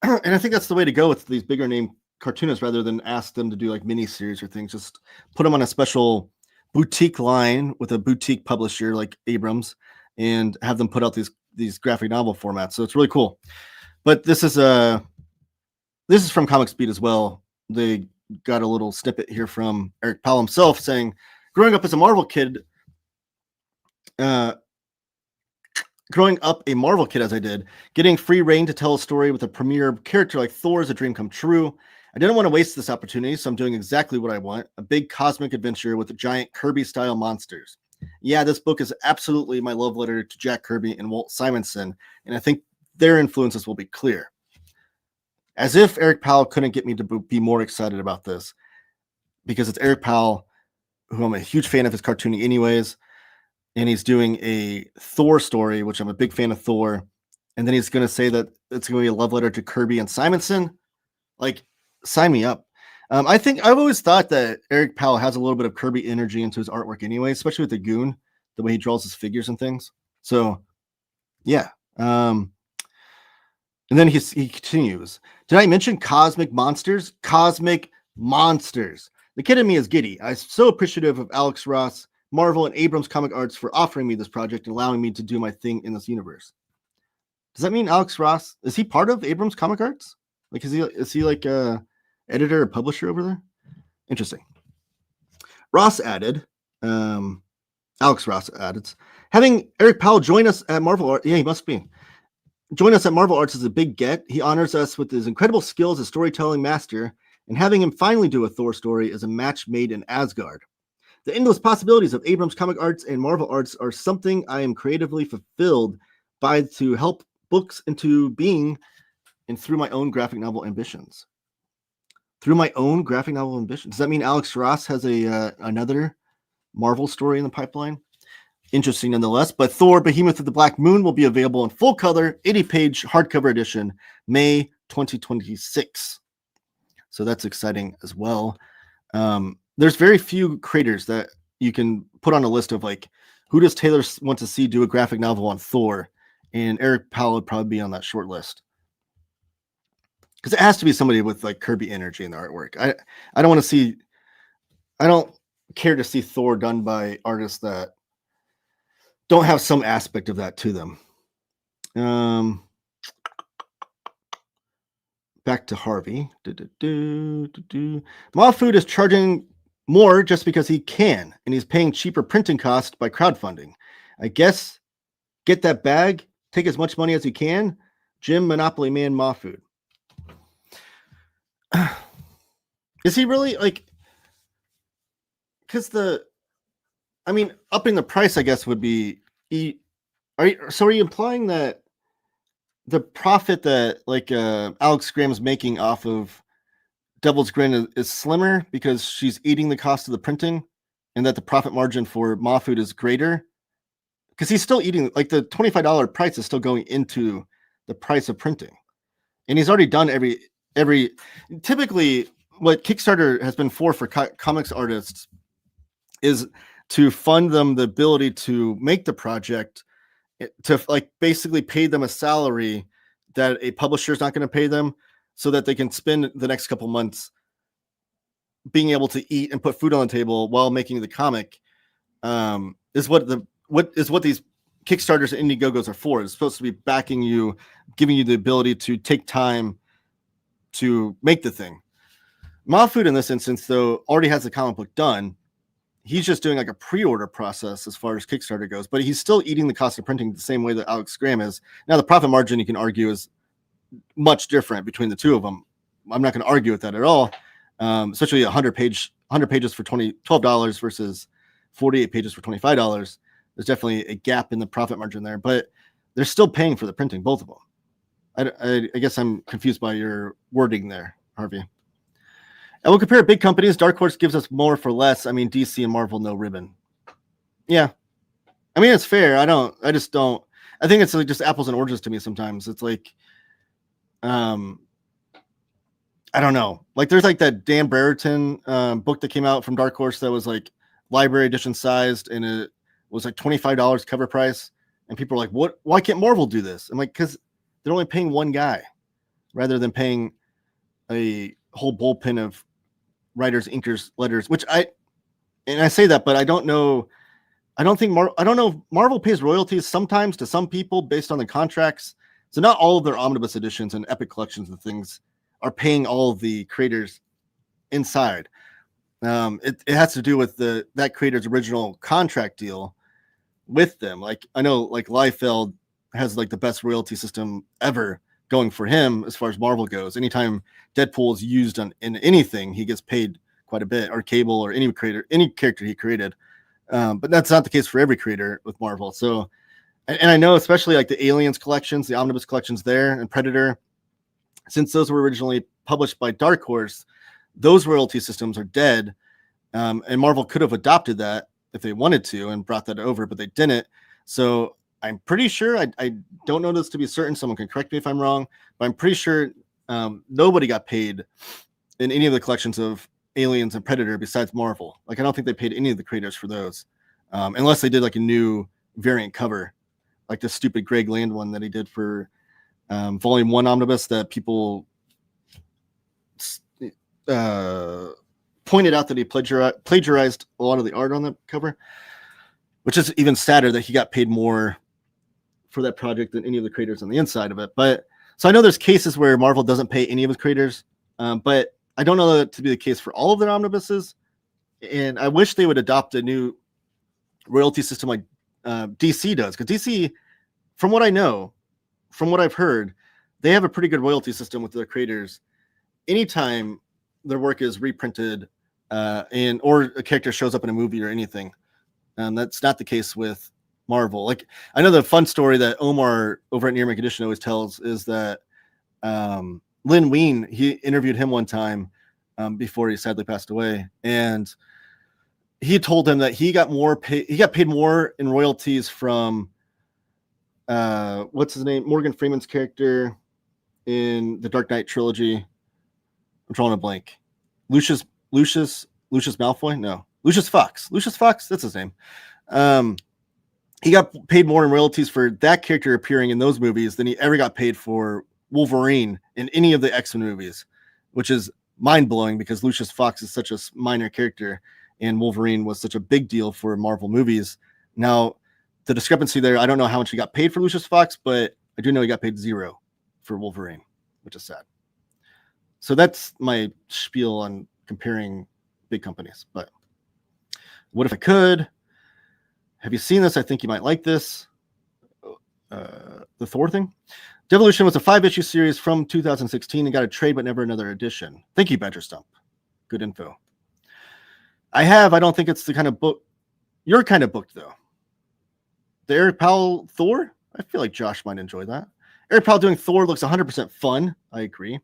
[SPEAKER 1] And I think that's the way to go with these bigger name cartoonists, rather than ask them to do like mini series or things. Just put them on a special boutique line with a boutique publisher like Abrams and have them put out these graphic novel formats. So it's really cool. But this is from Comic Beat as well. They got a little snippet here from Eric Powell himself saying, growing up a Marvel kid as I did, getting free reign to tell a story with a premier character like Thor is a dream come true. I didn't want to waste this opportunity, so I'm doing exactly what I want, a big cosmic adventure with giant Kirby-style monsters. Yeah, this book is absolutely my love letter to Jack Kirby and Walt Simonson, and I think their influences will be clear. As if Eric Powell couldn't get me to be more excited about this, because it's Eric Powell, who I'm a huge fan of his cartooning anyways, and he's doing a Thor story, which I'm a big fan of Thor, and then he's going to say that it's going to be a love letter to Kirby and Simonson. Like, sign me up. I think I've always thought that Eric Powell has a little bit of Kirby energy into his artwork anyway, especially with the Goon, the way he draws his figures and things. So, yeah. And then he continues. Did I mention cosmic monsters? Cosmic monsters. The kid in me is giddy. I'm so appreciative of Alex Ross, Marvel, and Abrams Comic Arts for offering me this project and allowing me to do my thing in this universe. Does that mean Alex Ross, is he part of Abrams Comic Arts? Like, is he like a editor or publisher over there? Interesting. Ross added, Alex Ross added, having Eric Powell join us at Marvel Arts. Yeah, he must be. Join us at Marvel Arts is a big get. He honors us with his incredible skills as storytelling master, and having him finally do a Thor story is a match made in Asgard. The endless possibilities of Abrams Comic Arts and Marvel Arts are something I am creatively fulfilled by to help books into being and through my own graphic novel ambitions. Through my own graphic novel ambitions. Does that mean Alex Ross has another Marvel story in the pipeline? Interesting nonetheless. But Thor, Behemoth of the Black Moon will be available in full color, 80-page hardcover edition, May 2026. So that's exciting as well. There's very few creators that you can put on a list of like, who does Taylor want to see do a graphic novel on Thor? And Eric Powell would probably be on that short list. Because it has to be somebody with like Kirby energy in the artwork. I don't care to see Thor done by artists that don't have some aspect of that to them. Back to Harvey. Mahfood is charging more just because he can, and he's paying cheaper printing costs by crowdfunding. I guess get that bag, take as much money as you can. Jim Monopoly Man Mahfood. Is he really like? Because upping the price, I guess, would be. Are you implying that the profit that like Alex Graham's making off of Devil's Grin is slimmer because she's eating the cost of the printing, and that the profit margin for Mahfood is greater? Because he's still eating, like the $25 price is still going into the price of printing, and he's already done every. Typically, what Kickstarter has been for comics artists is to fund them the ability to make the project, to like basically pay them a salary that a publisher is not going to pay them, so that they can spend the next couple months being able to eat and put food on the table while making the comic, is what these Kickstarters and Indiegogos are for. It's supposed to be backing you, giving you the ability to take time to make the thing. Mahfood in this instance, though, already has the comic book done. He's just doing like a pre-order process as far as Kickstarter goes, but he's still eating the cost of printing the same way that Alex Graham is. Now, the profit margin, you can argue, is much different between the two of them. I'm not going to argue with that at all. Especially 100 pages for $12 versus 48 pages for $25. There's definitely a gap in the profit margin there, but they're still paying for the printing, both of them. I guess I'm confused by your wording there, Harvey. And we'll compare big companies. Dark Horse gives us more for less. I mean, DC and Marvel, no ribbon. Yeah. I mean, it's fair. I just don't. I think it's like just apples and oranges to me sometimes. It's like, I don't know. Like, there's like that Dan Brereton book that came out from Dark Horse that was like library edition sized, and it was like $25 cover price. And people are like, "What? Why can't Marvel do this?" I'm like, because they're only paying one guy rather than paying a whole bullpen of writers, inkers, letters. Which I say that, but I don't know. I don't know if Marvel pays royalties sometimes to some people based on the contracts. So not all of their omnibus editions and epic collections and things are paying all of the creators inside. It has to do with that creator's original contract deal with them. Like, I know like Liefeld has like the best royalty system ever going for him as far as Marvel goes. Anytime Deadpool is used in anything, he gets paid quite a bit, or Cable, or any character he created. But that's not the case for every creator with Marvel. So, and I know especially like the Aliens collections, the omnibus collections there, and Predator, since those were originally published by Dark Horse, those royalty systems are dead. And Marvel could have adopted that if they wanted to and brought that over, but they didn't. So I'm pretty sure, I don't know this to be certain, someone can correct me if I'm wrong, but I'm pretty sure nobody got paid in any of the collections of Aliens and Predator besides Marvel. Like, I don't think they paid any of the creators for those, unless they did like a new variant cover, like the stupid Greg Land one that he did for Volume 1 Omnibus that people pointed out that he plagiarized a lot of the art on the cover, which is even sadder that he got paid more for that project than any of the creators on the inside of it. But so I know there's cases where Marvel doesn't pay any of its creators, but I don't know that to be the case for all of their omnibuses. And I wish they would adopt a new royalty system like DC does, because DC, from what I know, from what I've heard, they have a pretty good royalty system with their creators. Anytime their work is reprinted or a character shows up in a movie or anything. That's not the case with Marvel. Like, I know the fun story that Omar over at Near Make Edition always tells is that Lin Wein, he interviewed him one time before he sadly passed away, and he told him that he got paid more in royalties from what's his name, Morgan Freeman's character in the Dark Knight trilogy. I'm drawing a blank. Lucius Malfoy? No. Lucius Fox. That's his name. He got paid more in royalties for that character appearing in those movies than he ever got paid for Wolverine in any of the X-Men movies, which is mind-blowing because Lucius Fox is such a minor character and Wolverine was such a big deal for Marvel movies. Now, the discrepancy there, I don't know how much he got paid for Lucius Fox, but I do know he got paid $0 for Wolverine, which is sad. So that's my spiel on comparing big companies. But what if I could? Have you seen this? I think you might like this. The Thor thing. Devolution was a 5-issue series from 2016 and got a trade, but never another edition. Thank you, Badger Stump. Good info. I don't think it's the kind of book, your kind of book, though. The Eric Powell Thor? I feel like Josh might enjoy that. Eric Powell doing Thor looks 100% fun. I agree.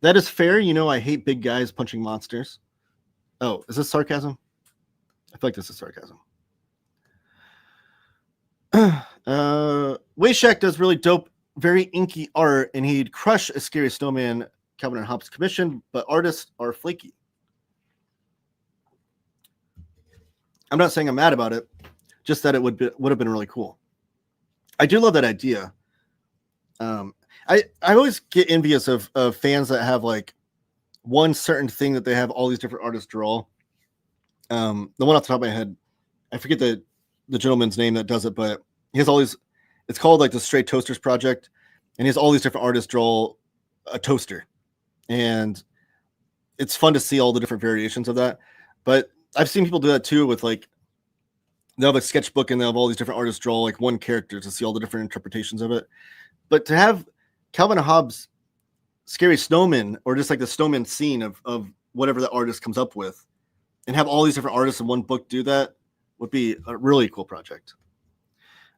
[SPEAKER 1] That is fair. You know, I hate big guys punching monsters. Oh, is this sarcasm? I feel like this is sarcasm. Wayshak does really dope, very inky art, and he'd crush a Scary Snowman Calvin and Hobbes commission, but artists are flaky. I'm not saying I'm mad about it, just that it would have been really cool. I do love that idea. I always get envious of fans that have like one certain thing that they have all these different artists draw. The one off the top of my head, I forget the gentleman's name that does it, but he has all these. It's called like the Stray Toasters Project, and he has all these different artists draw a toaster, and it's fun to see all the different variations of that. But I've seen people do that too with like they'll have a sketchbook and they'll have all these different artists draw like one character to see all the different interpretations of it. But to have Calvin and Hobbes' Scary Snowman, or just like the snowman scene of whatever the artist comes up with, and have all these different artists in one book do that would be a really cool project.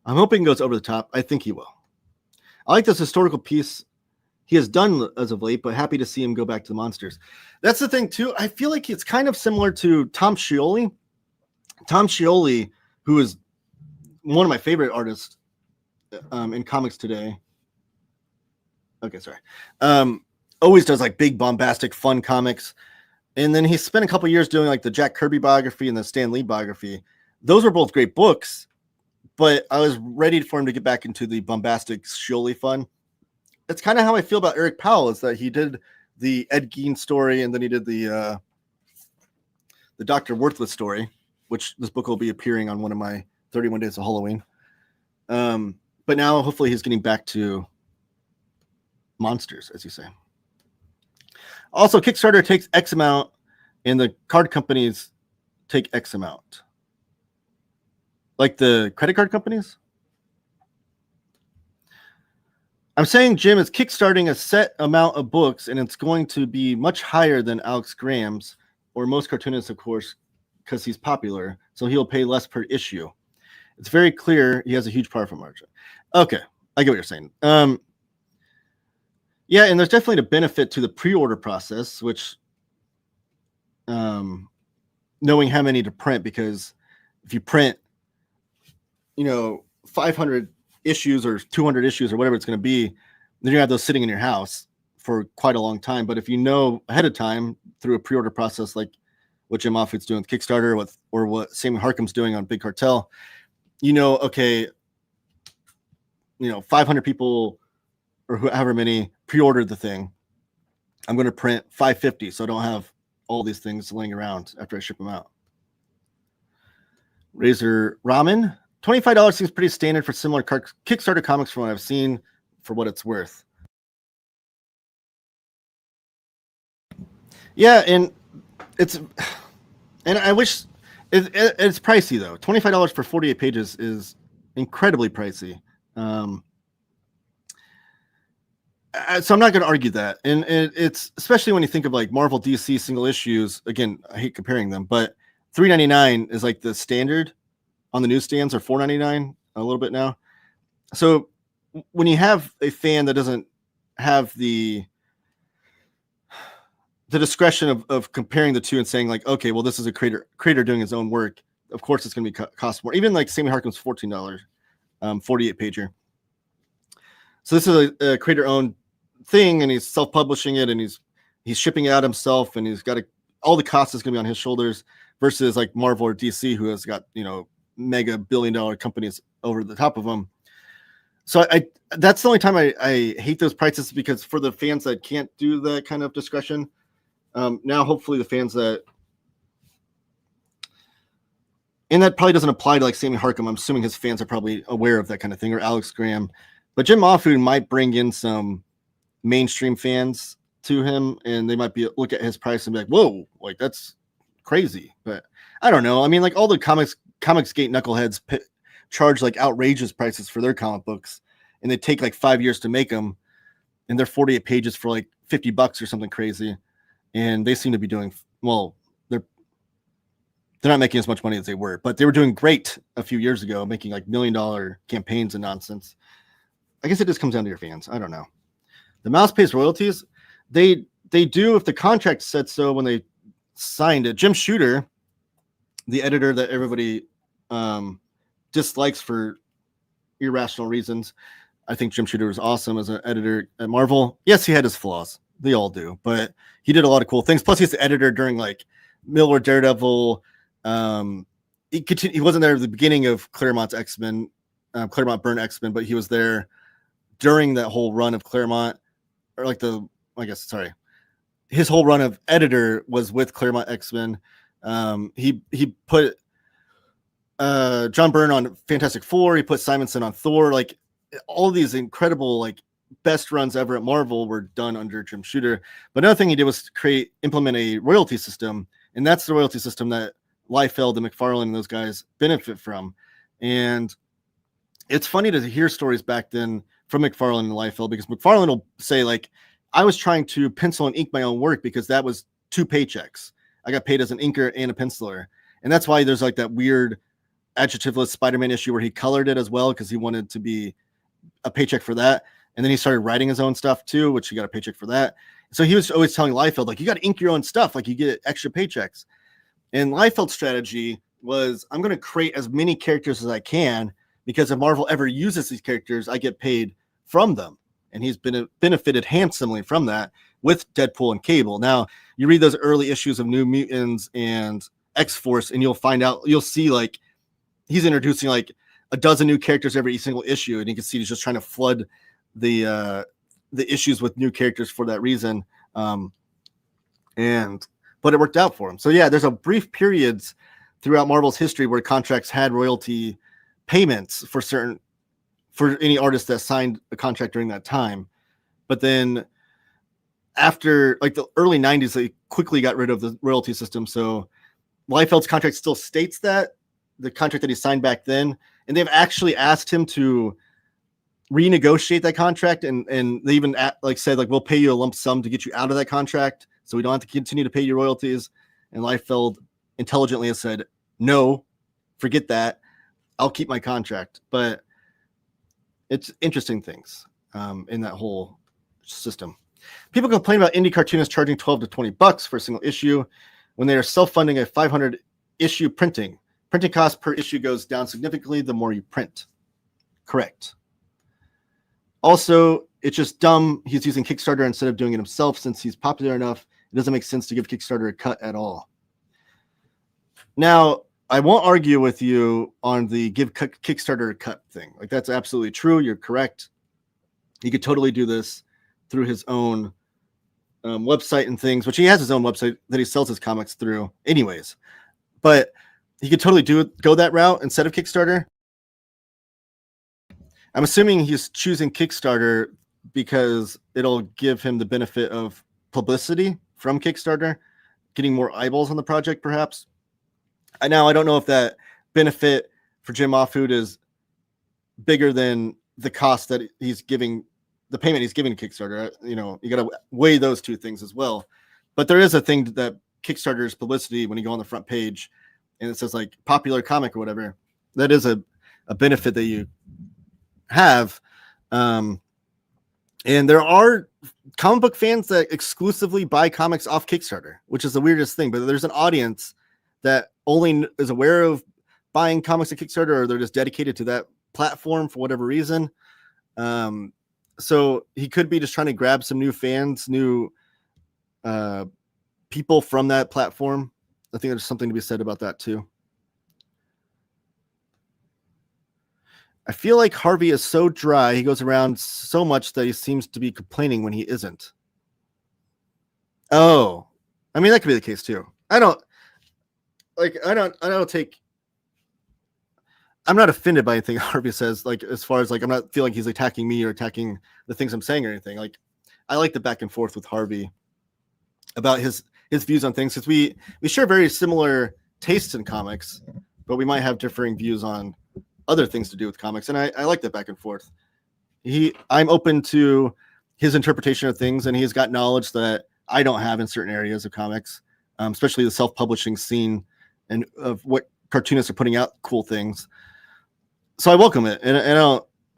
[SPEAKER 1] I'm hoping he goes over the top. I think he will. I like this historical piece he has done as of late, but happy to see him go back to the monsters. That's the thing too. I feel like it's kind of similar to Tom Scioli. Tom Scioli, who is one of my favorite artists in comics today. Okay, sorry. Always does like big, bombastic, fun comics. And then he spent a couple years doing like the Jack Kirby biography and the Stan Lee biography. Those were both great books, but I was ready for him to get back into the bombastic Scioli fun. It's kind of how I feel about Eric Powell, is that he did the Ed Gein story, and then he did the Dr. Worthless story, which this book will be appearing on one of my 31 Days of Halloween. But now hopefully he's getting back to monsters, as you say. Also, Kickstarter takes X amount, and the card companies take X amount. Like the credit card companies? I'm saying Jim is kickstarting a set amount of books, and it's going to be much higher than Alex Graham's, or most cartoonists, of course, because he's popular, so he'll pay less per issue. It's very clear he has a huge profit margin. Okay, I get what you're saying. Yeah, and there's definitely a benefit to the pre-order process, which knowing how many to print, because if you print, 500 issues or 200 issues or whatever it's going to be, then you have those sitting in your house for quite a long time. But if you know ahead of time through a pre-order process, like what Jim Mahfood's doing with Kickstarter, or what Sammy Harkham's doing on Big Cartel, okay, 500 people or however many pre-ordered the thing. I'm going to print 550, so I don't have all these things laying around after I ship them out. Razor Ramen, $25 seems pretty standard for similar Kickstarter comics from what I've seen, for what it's worth. Yeah, and I wish it's pricey though. $25 for 48 pages is incredibly pricey. So I'm not going to argue that. And it's especially when you think of like Marvel, DC single issues. Again, I hate comparing them, but $3.99 is like the standard on the newsstands, or $4.99 a little bit now. So when you have a fan that doesn't have the discretion of comparing the two and saying like, okay, well, this is a creator doing his own work, of course it's going to be cost more. Even like Sammy Harkham's $14 48 pager. So this is a creator owned thing, and he's self-publishing it, and he's shipping it out himself, and he's got all the cost is going to be on his shoulders, versus like Marvel or DC, who has got mega billion-dollar companies over the top of them. So that's the only time I hate those prices, because for the fans that can't do that kind of discretion, now hopefully the fans that, and that probably doesn't apply to like Sammy Harkham. I'm assuming his fans are probably aware of that kind of thing, or Alex Graham, but Jim Mahfood might bring in some mainstream fans to him, and they might look at his price and be like, whoa, like that's crazy. But I don't know. I mean, like all the Comicsgate knuckleheads charge like outrageous prices for their comic books, and they take like 5 years to make them, and they're 48 pages for like $50 or something crazy. And they seem to be doing well. They're not making as much money as they were, but they were doing great a few years ago, making like $1 million campaigns and nonsense. I guess it just comes down to your fans. I don't know. The mouse pays royalties. They do if the contract said so when they signed it. Jim Shooter, the editor that everybody dislikes for irrational reasons. I think Jim Shooter was awesome as an editor at Marvel. Yes, he had his flaws. They all do, but he did a lot of cool things. Plus, he's the editor during like Miller Daredevil. He wasn't there at the beginning of Claremont's X-Men, Claremont Byrne X-Men, but he was there during that whole run of Claremont, or like his whole run of editor was with Claremont X-Men. He put John Byrne on Fantastic Four. He put Simonson on Thor. Like all these incredible like best runs ever at Marvel were done under Jim Shooter. But another thing he did was implement a royalty system, and that's the royalty system that Liefeld and McFarlane and those guys benefit from. And it's funny to hear stories back then from McFarlane and Liefeld, because McFarlane will say, like, I was trying to pencil and ink my own work because that was 2 paychecks. I got paid as an inker and a penciler. And that's why there's like that weird adjectiveless Spider-Man issue where he colored it as well, because he wanted to be a paycheck for that. And then he started writing his own stuff too, which he got a paycheck for that. So he was always telling Liefeld, like, you got to ink your own stuff, like you get extra paychecks. And Liefeld's strategy was, I'm going to create as many characters as I can, because if Marvel ever uses these characters, I get paid from them. And he's benefited handsomely from that with Deadpool and Cable. Now, you read those early issues of New Mutants and X-Force, and you'll see like he's introducing like a dozen new characters every single issue, and you can see he's just trying to flood the issues with new characters for that reason. But it worked out for him. So yeah, there's a brief periods throughout Marvel's history where contracts had royalty payments for any artist that signed a contract during that time. But then after like the early 90s, they quickly got rid of the royalty system. So Liefeld's contract still states that, the contract that he signed back then, and they've actually asked him to renegotiate that contract, and they even said like, we'll pay you a lump sum to get you out of that contract, so we don't have to continue to pay you royalties. And Liefeld intelligently has said, no, forget that, I'll keep my contract. But it's interesting things in that whole system. People complain about indie cartoonists charging $12 to $20 for a single issue when they are self-funding a 500 issue printing. Printing cost per issue goes down significantly the more you print. Correct. Also, it's just dumb he's using Kickstarter instead of doing it himself, since he's popular enough. It doesn't make sense to give Kickstarter a cut at all. Now, I won't argue with you on the give Kickstarter a cut thing. Like, that's absolutely true. You're correct. He could totally do this through his own website and things, which he has his own website that he sells his comics through anyways. But he could totally go that route instead of Kickstarter. I'm assuming he's choosing Kickstarter because it'll give him the benefit of publicity from Kickstarter, getting more eyeballs on the project, perhaps. Now, I don't know if that benefit for Jim Mahfood is bigger than the cost that he's giving, the payment he's giving to Kickstarter. You know, you got to weigh those two things as well. But there is a thing that Kickstarter's publicity, when you go on the front page and it says like popular comic or whatever, that is a benefit that you have. And there are comic book fans that exclusively buy comics off Kickstarter, which is the weirdest thing. But there's an audience that only is aware of buying comics at Kickstarter, or they're just dedicated to that platform for whatever reason. So he could be just trying to grab some new fans, new people from that platform. I think there's something to be said about that too. I feel like Harvey is so dry. He goes around so much that he seems to be complaining when he isn't. Oh, I mean, that could be the case too. I'm not offended by anything Harvey says, like, as far as like, I'm not feeling like he's attacking me or attacking the things I'm saying or anything. Like, I like the back and forth with Harvey about his views on things, because we share very similar tastes in comics, but we might have differing views on other things to do with comics. And I like that back and forth. I'm open to his interpretation of things, and he's got knowledge that I don't have in certain areas of comics, especially the self-publishing scene and of what cartoonists are putting out cool things. So I welcome it. And I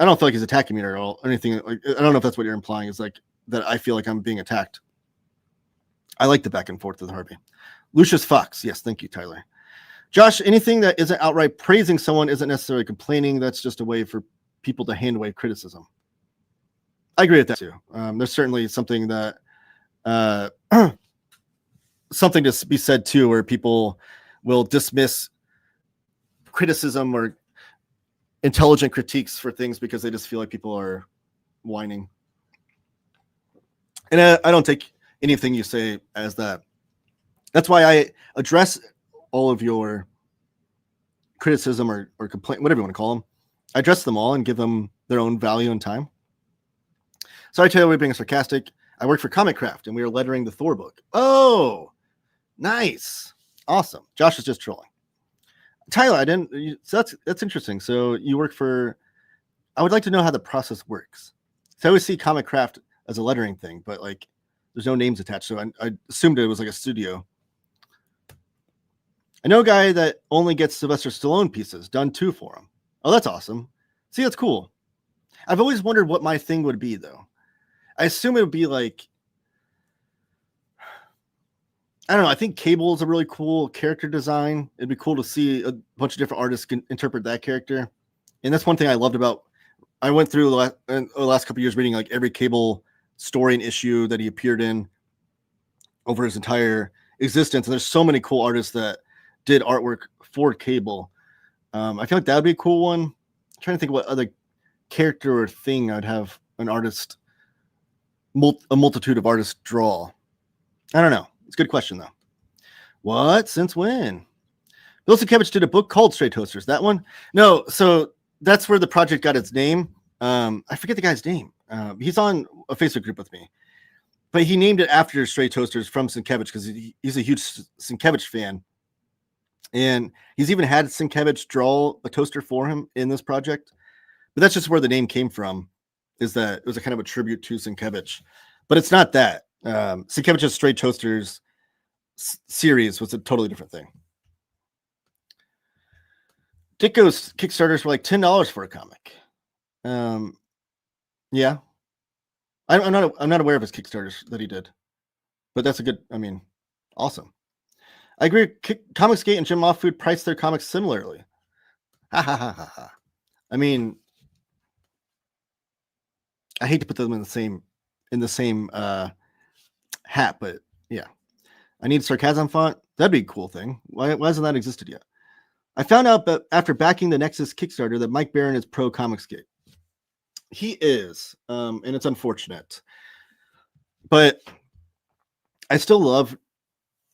[SPEAKER 1] don't feel like he's attacking me at all or anything. Like, I don't know if that's what you're implying, is like that I feel like I'm being attacked. I like the back and forth with Harvey. Lucius Fox. Yes. Thank you, Tyler. Josh, anything that isn't outright praising someone isn't necessarily complaining. That's just a way for people to hand wave criticism. I agree with that too. There's certainly something that something to be said too, where people will dismiss criticism or intelligent critiques for things because they just feel like people are whining. And I don't take anything you say as that. That's why I address all of your criticism or complaint, whatever you want to call them. I address them all and give them their own value and time. Sorry, Taylor, we're being sarcastic. I work for Comic Craft, and we are lettering the Thor book. Oh, nice. Awesome. Josh is just trolling. Tyler, I didn't. So that's interesting. So you work for. I would like to know how the process works. So I always see Comic Craft as a lettering thing, but like, there's no names attached. So I assumed it was like a studio. I know a guy that only gets Sylvester Stallone pieces done too for him. Oh, that's awesome. See, that's cool. I've always wondered what my thing would be, though. I assume it would be like, I don't know. I think Cable is a really cool character design. It'd be cool to see a bunch of different artists can interpret that character. And that's one thing I loved about, I went through the last couple of years reading like every Cable story and issue that he appeared in over his entire existence. And there's so many cool artists that did artwork for Cable. I feel like that would be a cool one. I'm trying to think what other character or thing I'd have an artist, a multitude of artists draw. I don't know. It's a good question, though. What? Since when? Bill Sienkiewicz did a book called Stray Toasters. That one? No. So that's where the project got its name. I forget the guy's name. He's on a Facebook group with me. But he named it after Stray Toasters from Sienkiewicz because he's a huge Sienkiewicz fan. And he's even had Sienkiewicz draw a toaster for him in this project. But that's just where the name came from, is that it was a kind of a tribute to Sienkiewicz. But it's not that. Sienkiewicz's Stray Toasters series was a totally different thing. Dicko's Kickstarters were like $10 for a comic. Yeah. I'm not aware of his Kickstarters that he did. But that's a good, awesome. I agree. Comicsgate and Jim Mahfood priced their comics similarly. Ha ha ha ha ha. I hate to put them in the same hat, but yeah. I need sarcasm font. That'd be a cool thing. Why hasn't that existed yet? I found out that after backing the Nexus Kickstarter that Mike Barron is pro Comicsgate. He is, and it's unfortunate. But I still love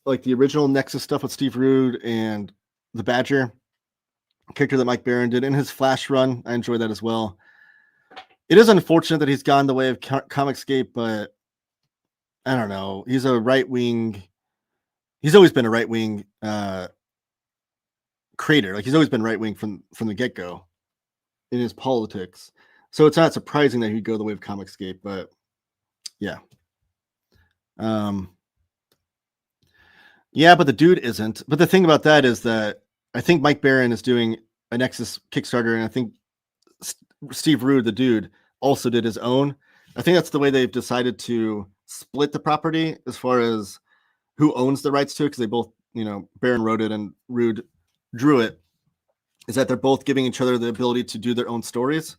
[SPEAKER 1] like the original Nexus stuff with Steve Rude and the Badger character that Mike Barron did in his Flash run. I enjoy that as well. It is unfortunate that he's gone the way of Comicsgate, but I don't know. He's a right-wing. He's always been a right-wing creator. Like he's always been right-wing from the get-go in his politics. So it's not surprising that he'd go the way of Comicsgate, but yeah. Yeah, but the dude isn't. But the thing about that is that I think Mike Barron is doing a Nexus Kickstarter, and I think Steve Rude, the dude, also did his own. I think that's the way they've decided to split the property as far as who owns the rights to it, because they both, Barron wrote it and Rude drew it, is that they're both giving each other the ability to do their own stories.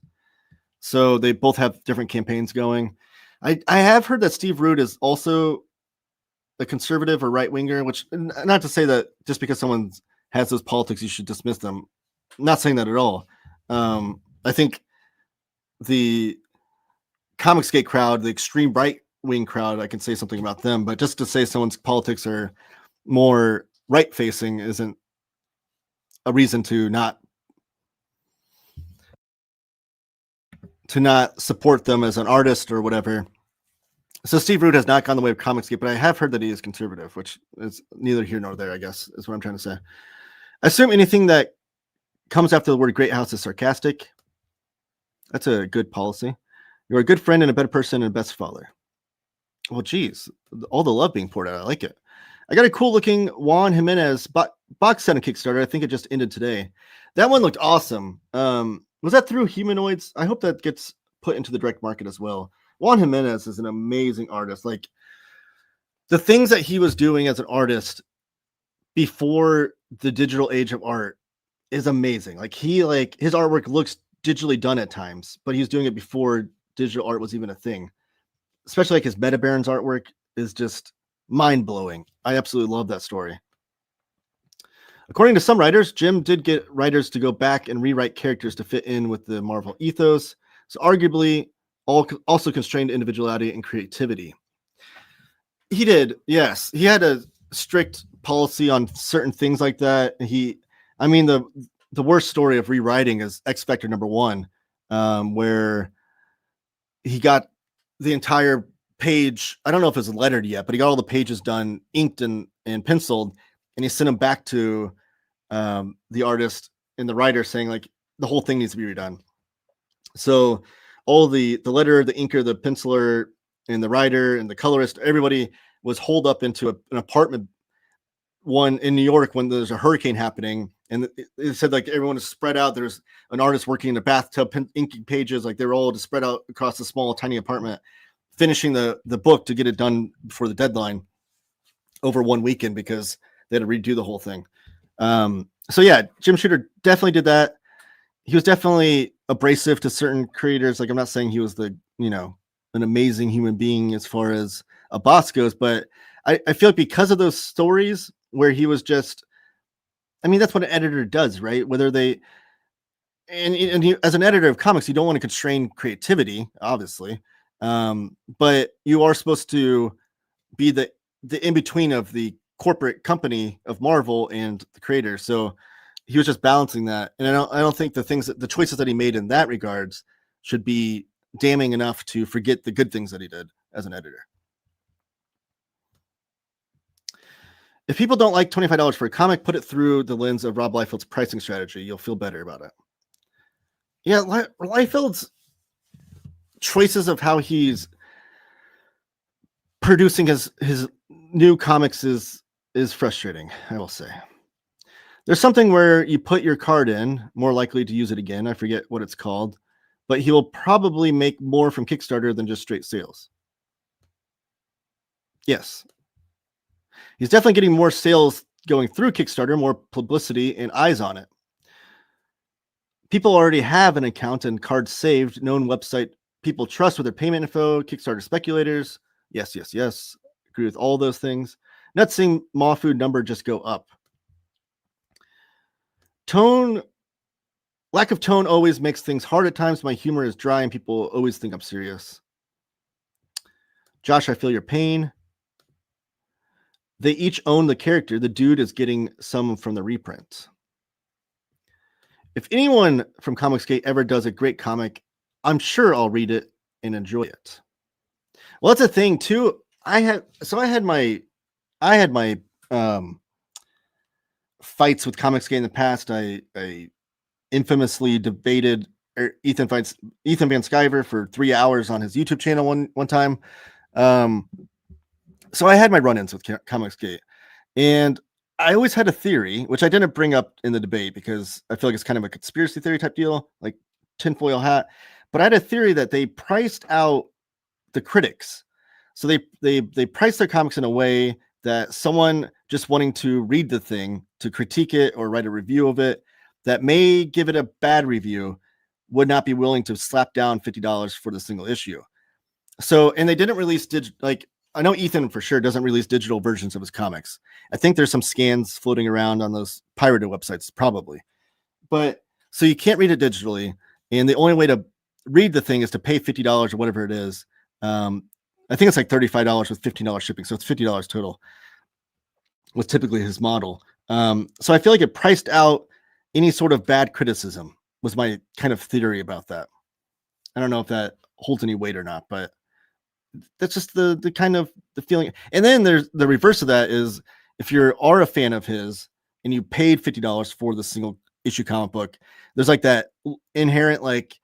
[SPEAKER 1] So they both have different campaigns going. I have heard that Steve Rude is also a conservative or right-winger, which, not to say that just because someone has those politics, you should dismiss them. I'm not saying that at all. I think the Comicsgate crowd, the extreme right-wing crowd, I can say something about them, but just to say someone's politics are more right-facing isn't a reason to not support them as an artist or whatever. So Steve Rude has not gone the way of Comicsgate, but I have heard that he is conservative, which is neither here nor there, I guess, is what I'm trying to say. I assume anything that comes after the word great house is sarcastic. That's a good policy. You're a good friend and a better person and best father. Well, geez, all the love being poured out. I like it. I got a cool looking Juan Jimenez box set on Kickstarter. I think it just ended today. That one looked awesome. Was that through Humanoids? I hope that gets put into the direct market as well. Juan Jimenez is an amazing artist. Like the things that he was doing as an artist before the digital age of art is amazing. Like his artwork looks digitally done at times, but he's doing it before digital art was even a thing. Especially like his Meta Barons artwork is just mind-blowing. I absolutely love that story. According to some writers, Jim did get writers to go back and rewrite characters to fit in with the Marvel ethos. So arguably, also constrained individuality and creativity. He did, yes. He had a strict policy on certain things like that. I mean, the worst story of rewriting is X Factor #1, where he got the entire page. I don't know if it's lettered yet, but he got all the pages done, inked and penciled, and he sent them back to the artist and the writer saying like the whole thing needs to be redone. So all the letter, the inker, the penciler, and the writer and the colorist, everybody was holed up into an apartment one in New York when there's a hurricane happening. And it said like everyone is spread out. There's an artist working in a bathtub, inking pages. Like they were all just spread out across a small, tiny apartment, finishing the book to get it done before the deadline over one weekend because they had to redo the whole thing. So yeah, Jim Shooter definitely did that. He was definitely abrasive to certain creators. Like I'm not saying he was an amazing human being as far as a boss goes, but I feel like because of those stories where he was just, I mean, that's what an editor does, right? Whether they, and you, as an editor of comics, you don't want to constrain creativity, obviously. But you are supposed to be the in-between of the corporate company of Marvel and the creator. So he was just balancing that. And I don't think the choices that he made in that regards should be damning enough to forget the good things that he did as an editor. If people don't like $25 for a comic, put it through the lens of Rob Liefeld's pricing strategy. You'll feel better about it. Yeah, Liefeld's choices of how he's producing his new comics is frustrating, I will say. There's something where you put your card in, more likely to use it again. I forget what it's called, but he will probably make more from Kickstarter than just straight sales. Yes. He's definitely getting more sales going through Kickstarter, more publicity and eyes on it. People already have an account and cards saved, known website people trust with their payment info, Kickstarter speculators. Yes. Agree with all those things. Not seeing Mahfood number just go up. Lack of tone always makes things hard at times. My humor is dry and people always think I'm serious. Josh, I feel your pain. They each own the character. The dude is getting some from the reprint. If anyone from Comicsgate ever does a great comic, I'm sure I'll read it and enjoy it. Well, that's a thing too. I had my fights with Comicsgate in the past. I infamously debated Ethan Van Sciver for 3 hours on his YouTube channel one time. So I had my run-ins with Comicsgate, and I always had a theory, which I didn't bring up in the debate because I feel like it's kind of a conspiracy theory type deal, like tinfoil hat. But I had a theory that they priced out the critics. So they priced their comics in a way that someone just wanting to read the thing, to critique it or write a review of it, that may give it a bad review, would not be willing to slap down $50 for the single issue. So, and they didn't release I know Ethan for sure doesn't release digital versions of his comics. I think there's some scans floating around on those pirated websites, probably. But so you can't read it digitally. And the only way to read the thing is to pay $50 or whatever it is. I think it's like $35 with $15 shipping. So it's $50 total was typically his model. So I feel like it priced out any sort of bad criticism was my kind of theory about that. I don't know if that holds any weight or not, but that's just the kind of the feeling. And then there's the reverse of that is if you are a fan of his and you paid $50 for the single issue comic book, there's like that inherent, like,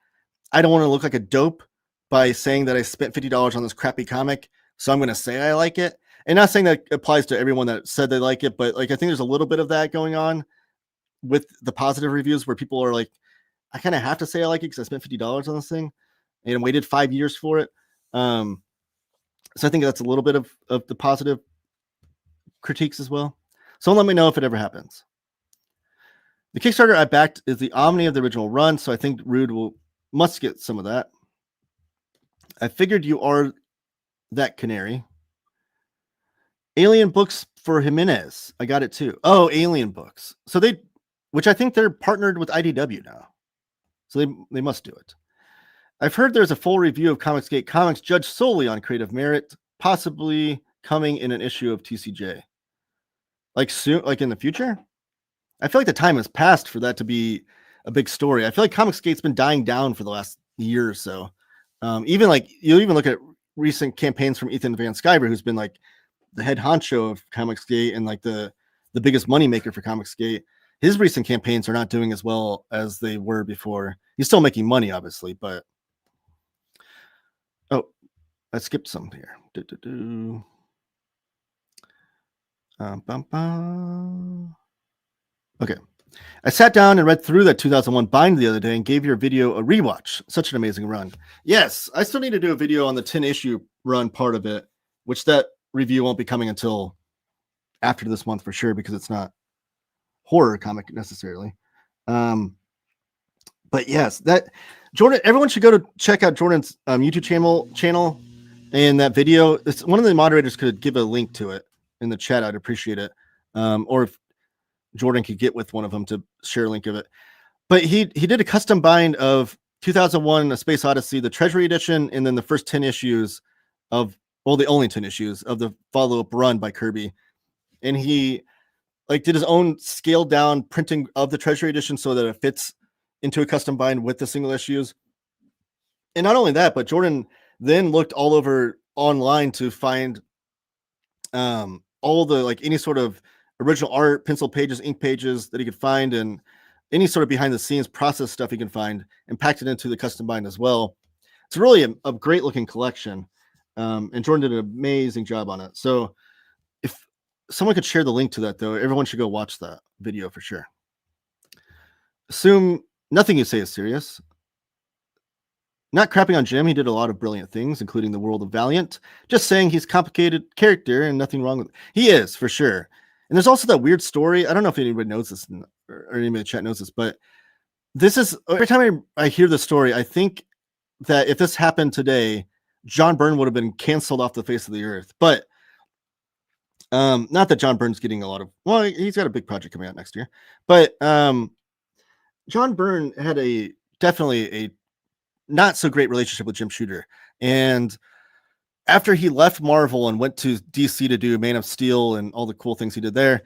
[SPEAKER 1] I don't want to look like a dope by saying that I spent $50 on this crappy comic. So I'm going to say I like it. And not saying that applies to everyone that said they like it, but like, I think there's a little bit of that going on with the positive reviews where people are like, I kind of have to say I like it because I spent $50 on this thing and waited 5 years for it. So I think that's a little bit of the positive critiques as well. So let me know if it ever happens. The Kickstarter I backed is the Omni of the original run, so I think Rude must get some of that. I figured you are that canary. Alien books for Jimenez. I got it too. Oh, Alien books. So which I think they're partnered with IDW now. So they must do it. I've heard there's a full review of Comicsgate comics judged solely on creative merit, possibly coming in an issue of TCJ. Like soon, like in the future? I feel like the time has passed for that to be a big story. I feel like Comicsgate's been dying down for the last year or so. Even like you even look at recent campaigns from Ethan Van Sciver, who's been like the head honcho of Comicsgate and like the biggest moneymaker for Comicsgate. His recent campaigns are not doing as well as they were before. He's still making money, obviously, but oh, I skipped some here. Okay. I sat down and read through that 2001 bind the other day and gave your video a rewatch. Such an amazing run. Yes, I still need to do a video on the 10 issue run part of it, which that review won't be coming until after this month for sure, because it's not horror comic necessarily. But yes, that Jordan, everyone should go to check out Jordan's YouTube channel and that video. It's one of the moderators could give a link to it in the chat. I'd appreciate it. Or if Jordan could get with one of them to share a link of it. But he did a custom bind of 2001 A Space Odyssey, the Treasury Edition, and then the first 10 issues of, well, the only 10 issues of the follow-up run by Kirby. And he like did his own scaled down printing of the Treasury Edition so that it fits into a custom bind with the single issues. And not only that, but Jordan then looked all over online to find all the like any sort of original art, pencil pages, ink pages that he could find, and any sort of behind the scenes process stuff he can find, and packed it into the custom bind as well. It's really a great looking collection. And Jordan did an amazing job on it. So if someone could share the link to that, though, everyone should go watch that video for sure. Assume nothing you say is serious. Not crapping on Jim. He did a lot of brilliant things, including the World of Valiant. Just saying he's a complicated character and nothing wrong with it. He is, for sure. And there's also that weird story. I don't know if anybody knows this or anybody in the chat knows this, but this is every time I hear the story, I think that if this happened today, John Byrne would have been canceled off the face of the earth. But not that John Byrne's getting a lot of, well, he's got a big project coming out next year. But John Byrne had definitely a not so great relationship with Jim Shooter. And after he left Marvel and went to DC to do Man of Steel and all the cool things he did there,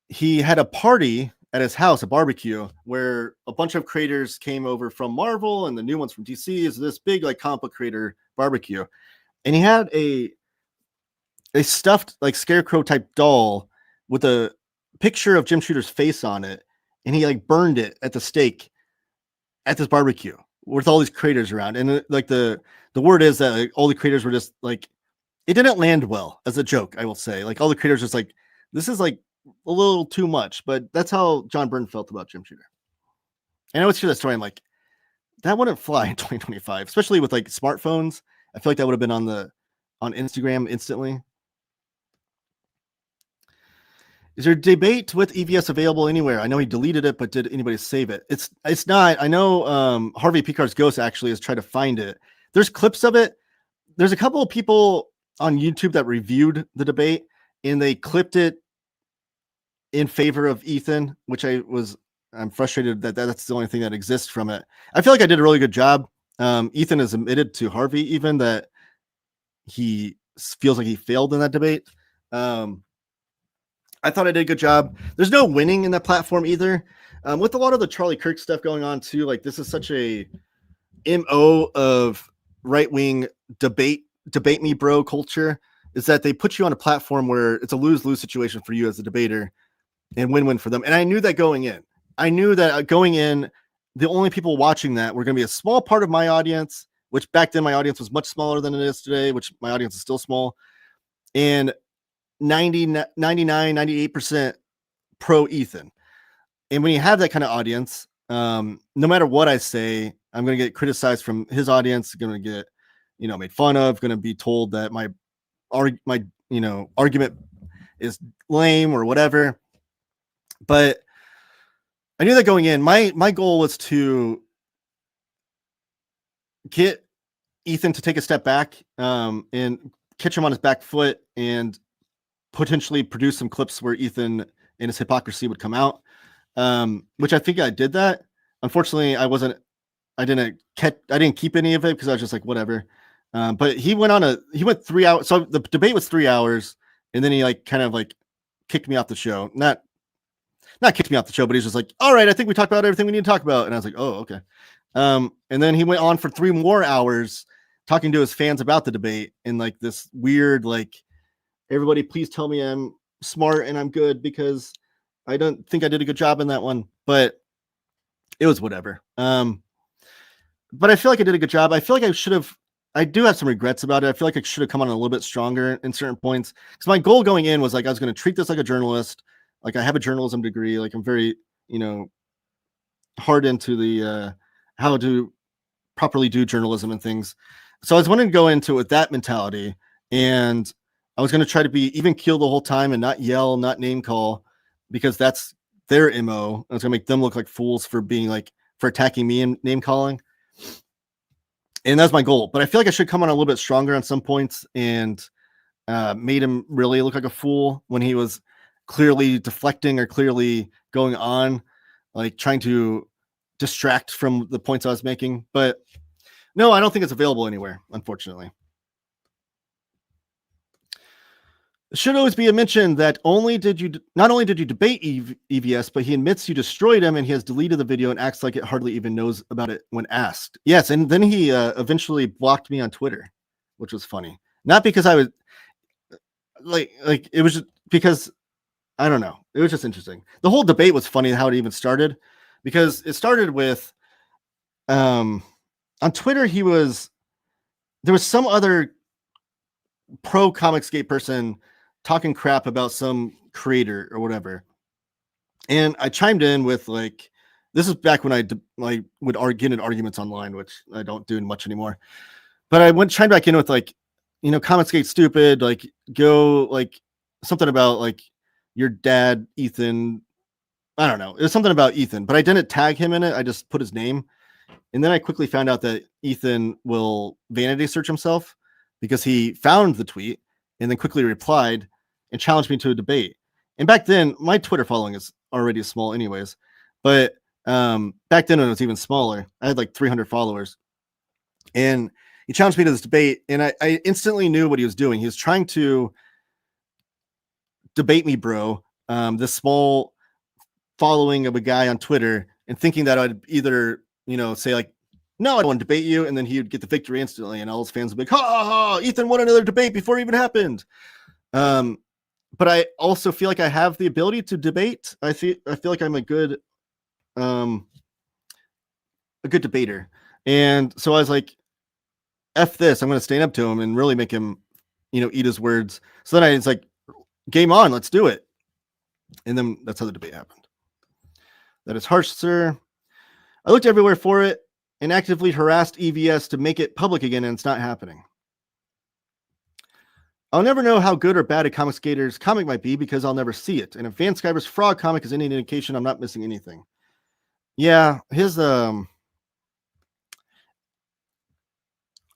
[SPEAKER 1] he had a party at his house, a barbecue, where a bunch of creators came over from Marvel and the new ones from DC. Is this big like comic book creator barbecue. And he had a stuffed like scarecrow type doll with a picture of Jim Shooter's face on it. And he like burned it at the stake at this barbecue with all these creators around. And like the word is that like, all the creators were just like, it didn't land well as a joke, I will say. Like all the creators just like, this is like a little too much, but that's how John Byrne felt about Jim Shooter. And I always hear that story. I'm like, that wouldn't fly in 2025, especially with like smartphones. I feel like that would have been on Instagram instantly. Is there debate with EVS available anywhere? I know he deleted it, but did anybody save it? It's not. I know Harvey Picard's Ghost actually has tried to find it. There's clips of it. There's a couple of people on YouTube that reviewed the debate, and they clipped it in favor of Ethan, which I'm frustrated that that's the only thing that exists from it. I feel like I did a really good job. Ethan has admitted to Harvey even that he feels like he failed in that debate. I thought I did a good job. There's no winning in that platform either. With a lot of the Charlie Kirk stuff going on too, like this is such a MO of right-wing debate me bro culture, is that they put you on a platform where it's a lose-lose situation for you as a debater and win-win for them. And I knew that going in. The only people watching that were going to be a small part of my audience, which back then my audience was much smaller than it is today, which my audience is still small. And 98% pro Ethan. And when you have that kind of audience, no matter what I say, I'm going to get criticized from his audience, going to get, made fun of, going to be told that my argument is lame or whatever. But I knew that going in, my goal was to get Ethan to take a step back and catch him on his back foot and potentially produce some clips where Ethan and his hypocrisy would come out, which I think I did that. Unfortunately, I wasn't I didn't keep any of it because I was just like, whatever. But he went 3 hours. So the debate was 3 hours, and then he like kind of like kicked me off the show. Not kicked me off the show, but he's just like, all right, I think we talked about everything we need to talk about. And I was like, oh, okay. And then he went on for 3 more hours talking to his fans about the debate in like this weird, like, everybody please tell me I'm smart and I'm good because I don't think I did a good job in that one, but it was whatever. But I feel like I did a good job. I feel like I do have some regrets about it. I feel like I should have come on a little bit stronger in certain points. Because my goal going in was like, I was going to treat this like a journalist. Like, I have a journalism degree. Like, I'm very, hard into the how to properly do journalism and things. So I was wanting to go into it with that mentality. And I was going to try to be even keel the whole time and not yell, not name call, because that's their MO. I was going to make them look like fools for attacking me and name calling. And that's my goal. But I feel like I should come on a little bit stronger on some points and made him really look like a fool when he was clearly deflecting or clearly going on, like trying to distract from the points I was making. But no, I don't think it's available anywhere, unfortunately. It should always be a mention that not only did you debate EVS, but he admits you destroyed him, and he has deleted the video and acts like it hardly even knows about it when asked. Yes, and then he eventually blocked me on Twitter, which was funny. Not because I was like it was just because I don't know. It was just interesting. The whole debate was funny how it even started, because it started with on Twitter there was some other pro Comicsgate person talking crap about some creator or whatever. And I chimed in with like, this is back when I would get in arguments online, which I don't do much anymore. But I chimed back in with like, Comicsgate stupid, like go like something about like your dad, Ethan. I don't know. It was something about Ethan, but I didn't tag him in it. I just put his name. And then I quickly found out that Ethan will vanity search himself because he found the tweet and then quickly replied and challenged me to a debate. And back then, my Twitter following is already small anyways. But back then, it was even smaller. I had like 300 followers. And he challenged me to this debate. And I instantly knew what he was doing. He was trying to debate me, bro. This small following of a guy on Twitter, and thinking that I'd either, say like, no, I don't want to debate you. And then he would get the victory instantly. And all his fans would be like, ha, ha, ha, Ethan won another debate before it even happened. But I also feel like I have the ability to debate. I feel like I'm a good debater. And so I was like, F this, I'm going to stand up to him and really make him, eat his words. So then I was like, game on, let's do it. And then that's how the debate happened. That is harsh, sir. I looked everywhere for it and actively harassed EVS to make it public again, and it's not happening. I'll never know how good or bad a Comicsgator's comic might be because I'll never see it. And if Van Sciver's Frog comic is any indication, I'm not missing anything. Yeah, his I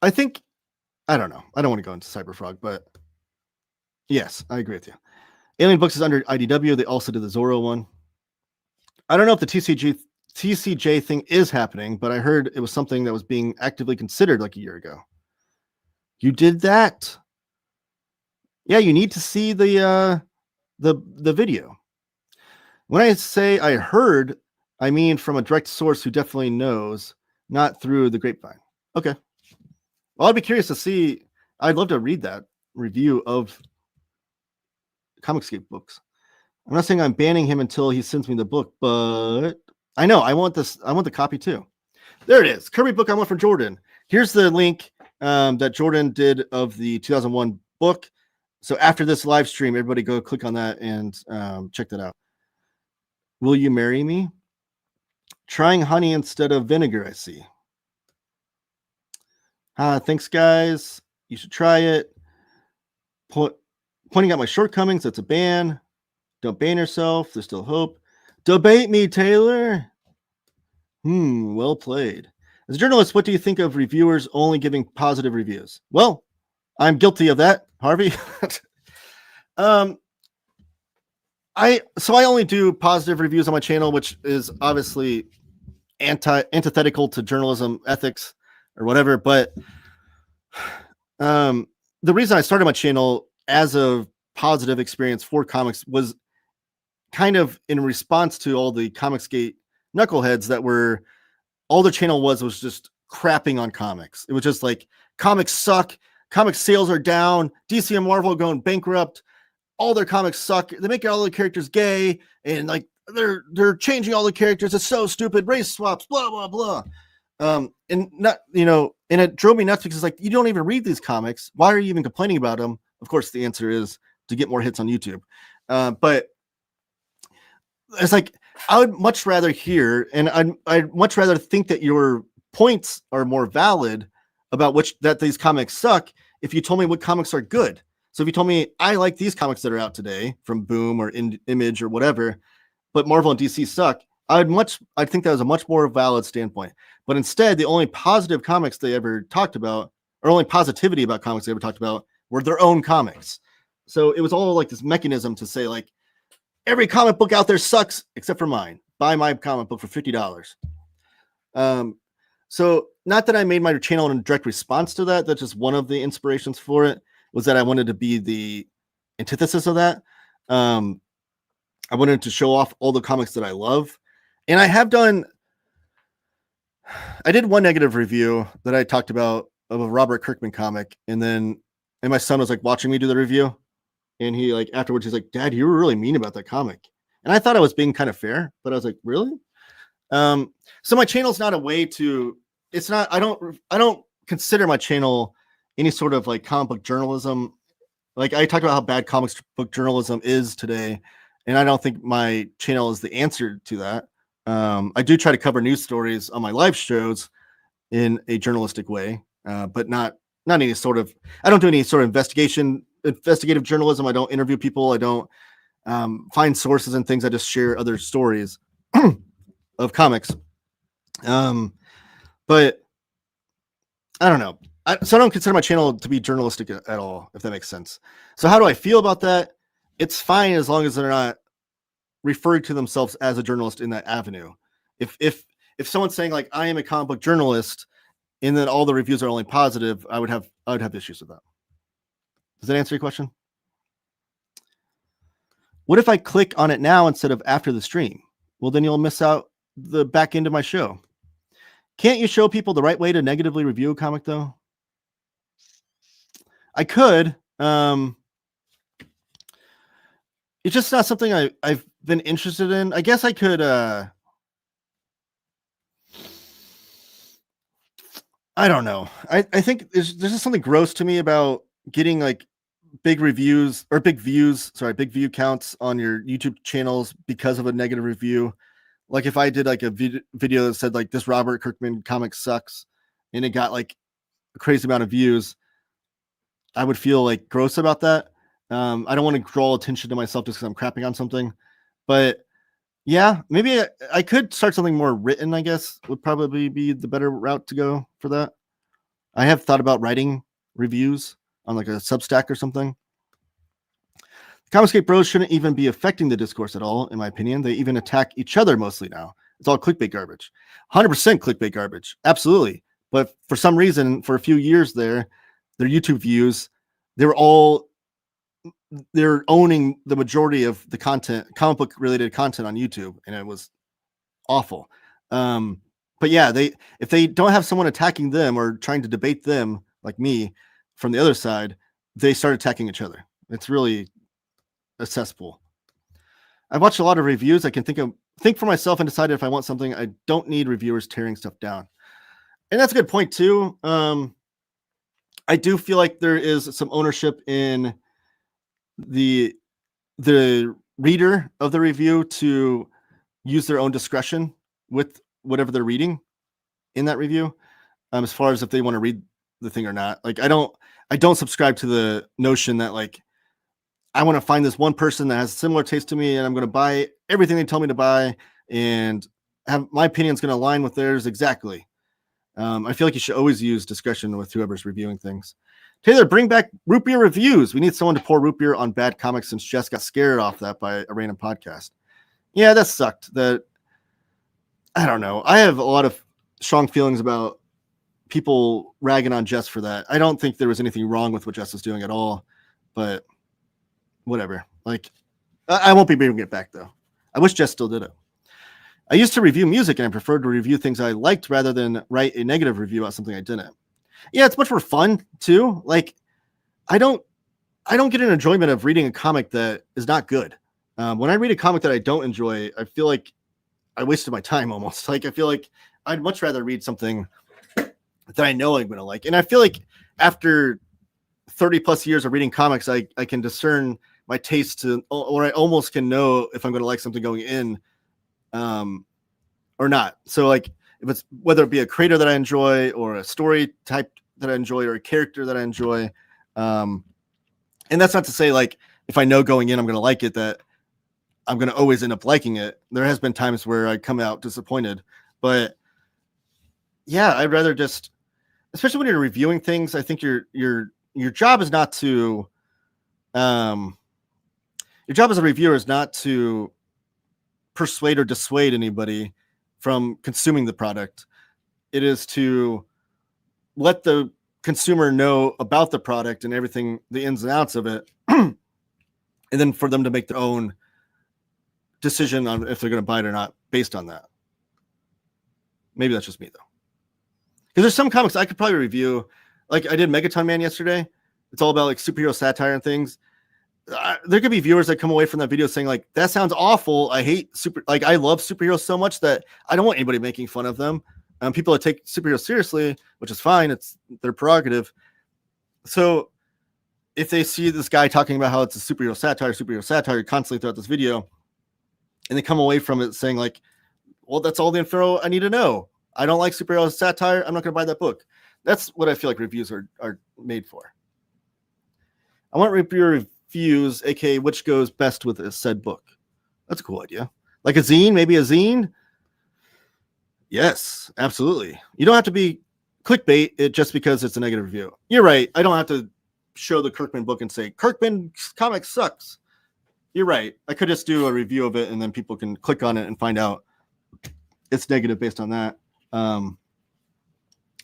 [SPEAKER 1] think, I don't know. I don't want to go into Cyberfrog, but yes, I agree with you. Alien Books is under IDW. They also did the Zorro one. I don't know if the TCJ thing is happening, but I heard it was something that was being actively considered like a year ago. You did that? Yeah, you need to see the video. When I say I heard, I mean from a direct source who definitely knows, not through the grapevine. Okay. Well, I'd be curious to see. I'd love to read that review of Comicsgate books. I'm not saying I'm banning him until he sends me the book, but I know I want this. I want the copy too. There it is. Kirby book I want from Jordan. Here's the link that Jordan did of the 2001 book. So after this live stream, everybody go click on that and check that out. Will you marry me? Trying honey instead of vinegar, I see. Thanks, guys. You should try it. Pointing out my shortcomings, that's a ban. Don't ban yourself. There's still hope. Debate me, Taylor. Well played. As a journalist, what do you think of reviewers only giving positive reviews? Well, I'm guilty of that, Harvey. I only do positive reviews on my channel, which is obviously antithetical to journalism ethics or whatever. But the reason I started my channel as a positive experience for comics was kind of in response to all the Comicsgate knuckleheads that were, all the channel was just crapping on comics. It was just like, comics suck, comic sales are down, DC and Marvel are going bankrupt, all their comics suck, they make all the characters gay, and like they're changing all the characters, it's so stupid, race swaps, blah blah blah. And not, and it drove me nuts because it's like, you don't even read these comics, why are you even complaining about them? Of course the answer is to get more hits on YouTube. But it's like, I would much rather hear, and I'd much rather think that your points are more valid about that these comics suck if you told me what comics are good. So if you told me, I like these comics that are out today from Boom or Image or whatever, but Marvel and DC suck, I think that was a much more valid standpoint. But instead, the only positive comics they ever talked about, or only positivity about comics they ever talked about, were their own comics. So it was all like this mechanism to say, like, every comic book out there sucks except for mine. Buy my comic book for $50. So not that I made my channel in direct response to that. That's just one of the inspirations for it, was that I wanted to be the antithesis of that. I wanted to show off all the comics that I love. And I did one negative review that I talked about of a Robert Kirkman comic. And my son was like watching me do the review. And he like, afterwards, he's like, Dad, you were really mean about that comic. And I thought I was being kind of fair, but I was like, really? So my channel's not a way to, it's not, I don't consider my channel any sort of like comic book journalism. Like, I talked about how bad comic book journalism is today, and I don't think my channel is the answer to that. I do try to cover news stories on my live shows in a journalistic way, but not any sort of, I don't do any sort of investigative journalism. I don't interview people. I don't find sources and things. I just share other stories of comics. But I don't know. So I don't consider my channel to be journalistic at all, if that makes sense. So how do I feel about that? It's fine as long as they're not referring to themselves as a journalist in that avenue. If someone's saying like, I am a comic book journalist, and then all the reviews are only positive, I would have issues with that. Does that answer your question? What if I click on it now instead of after the stream? Well, then you'll miss out the back end of my show. Can't you show people the right way to negatively review a comic, though? I could. It's just not something I've been interested in. I guess I could. I don't know. I think there's just something gross to me about getting like big view counts on your YouTube channels because of a negative review. Like if I did like a video that said like, this Robert Kirkman comic sucks, and it got like a crazy amount of views, I would feel like gross about that. I don't want to draw attention to myself just because I'm crapping on something. But yeah, maybe I could start something more written, I guess, would probably be the better route to go for that. I have thought about writing reviews on like a Substack or something. Comicsgate bros shouldn't even be affecting the discourse at all, in my opinion. They even attack each other mostly now. It's all clickbait garbage. 100% clickbait garbage. Absolutely. But for some reason, for a few years there, their YouTube views, they're owning the majority of the content, comic book related content on YouTube, and it was awful. But yeah, if they don't have someone attacking them or trying to debate them like me from the other side, they start attacking each other. It's really a cesspool. I've watched a lot of reviews. I can think for myself and decide if I want something. I don't need reviewers tearing stuff down. And that's a good point too. I do feel like there is some ownership in the reader of the review to use their own discretion with whatever they're reading in that review, as far as if they want to read the thing or not. Like I don't subscribe to the notion that like, I want to find this one person that has similar taste to me, and I'm going to buy everything they tell me to buy, and have my opinion's going to align with theirs exactly. I feel like you should always use discretion with whoever's reviewing things. Taylor, bring back root beer reviews. We need someone to pour root beer on bad comics since Jess got scared off that by a random podcast. Yeah, that sucked. I don't know. I have a lot of strong feelings about people ragging on Jess for that. I don't think there was anything wrong with what Jess was doing at all, but whatever. Like, I won't be bringing it back though. I wish Jess still did it. I used to review music and I preferred to review things I liked rather than write a negative review about something I didn't. Yeah, it's much more fun too. Like, I don't get an enjoyment of reading a comic that is not good. When I read a comic that I don't enjoy, I feel like I wasted my time almost. Like, I feel like I'd much rather read something that I know I'm going to like. And I feel like after 30 plus years of reading comics, I can discern my taste to, or I almost can know if I'm going to like something going in or not. So like, if it's whether it be a creator that I enjoy or a story type that I enjoy or a character that I enjoy. And that's not to say like, if I know going in, I'm going to like it, that I'm going to always end up liking it. There has been times where I come out disappointed, but yeah, I'd rather just, especially when you're reviewing things, I think your job is not to, your job as a reviewer is not to persuade or dissuade anybody from consuming the product. It is to let the consumer know about the product and everything, the ins and outs of it, and then for them to make their own decision on if they're going to buy it or not based on that. Maybe that's just me though, because there's some comics I could probably review. Like I did Megaton Man yesterday. It's all about like superhero satire and things. There could be viewers that come away from that video saying like, that sounds awful. I hate I love superheroes so much that I don't want anybody making fun of them. People that take superheroes seriously, which is fine. It's their prerogative. So if they see this guy talking about how it's a superhero satire constantly throughout this video, and they come away from it saying like, well, that's all the info I need to know. I don't like superhero satire. I'm not going to buy that book. That's what I feel like reviews are made for. I want reviews, aka which goes best with a said book. That's a cool idea. Like a zine, maybe a zine. Yes, absolutely. You don't have to be clickbait it just because it's a negative review. You're right. I don't have to show the Kirkman book and say Kirkman comic sucks. You're right. I could just do a review of it and then people can click on it and find out it's negative based on that.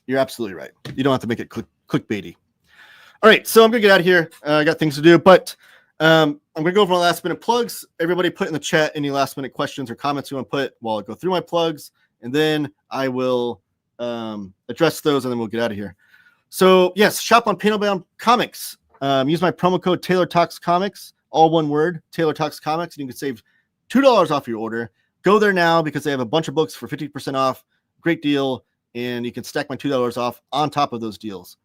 [SPEAKER 1] You're absolutely right. You don't have to make it clickbaity. All right, so I'm gonna get out of here. I got things to do, but I'm gonna go over my last minute plugs. Everybody put in the chat any last minute questions or comments you want to put while I go through my plugs, and then I will address those, and then we'll get out of here. So yes, shop on Panelbound Comics. Use my promo code Taylor Talks Comics, all one word, Taylor Talks Comics, and you can save $2 off your order. Go there now because they have a bunch of books for 50% off. Great deal, and you can stack my $2 off on top of those deals.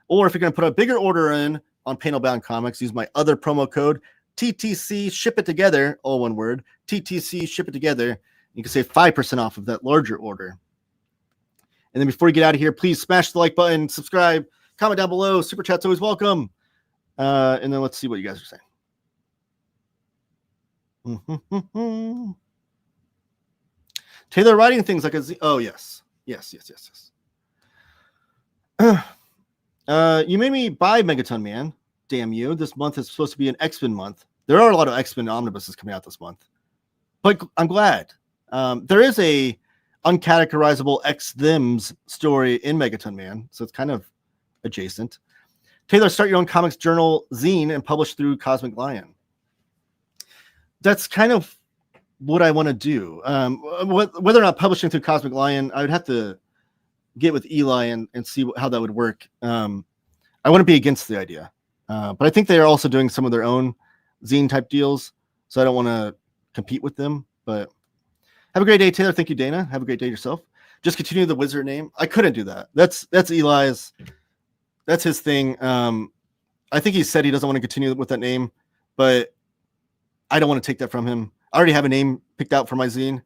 [SPEAKER 1] Or if you're going to put a bigger order in on Panelbound Comics, use my other promo code TTC Ship It Together, all one word, TTC Ship It Together. You can save 5% off of that larger order. And then before you get out of here, please smash the like button, subscribe, comment down below. Super chat's always welcome. And then let's see what you guys are saying. Taylor writing things like oh yes. You made me buy Megaton Man. Damn you. This month is supposed to be an X-Men month. There are a lot of X-Men omnibuses coming out this month. But I'm glad. There is a uncategorizable X-Thems story in Megaton Man, so it's kind of adjacent. Taylor, start your own comics journal zine and publish through Cosmic Lion. That's kind of what I want to do. Whether or not publishing through Cosmic Lion, I would have to get with Eli and see how that would work. I wouldn't be against the idea, but I think they are also doing some of their own zine type deals, so I don't want to compete with them. But have a great day, Taylor. Thank you, Dana. Have a great day yourself. Just continue the wizard name. I couldn't do that. That's Eli's. That's his thing. I think he said he doesn't want to continue with that name, but I don't want to take that from him. I already have a name picked out for my zine,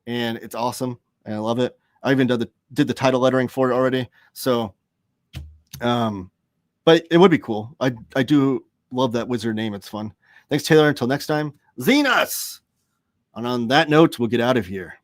[SPEAKER 1] and it's awesome, and I love it. I even did the title lettering for it already. So, but it would be cool. I do love that wizard name. It's fun. Thanks, Taylor. Until next time, zine us. And on that note, we'll get out of here.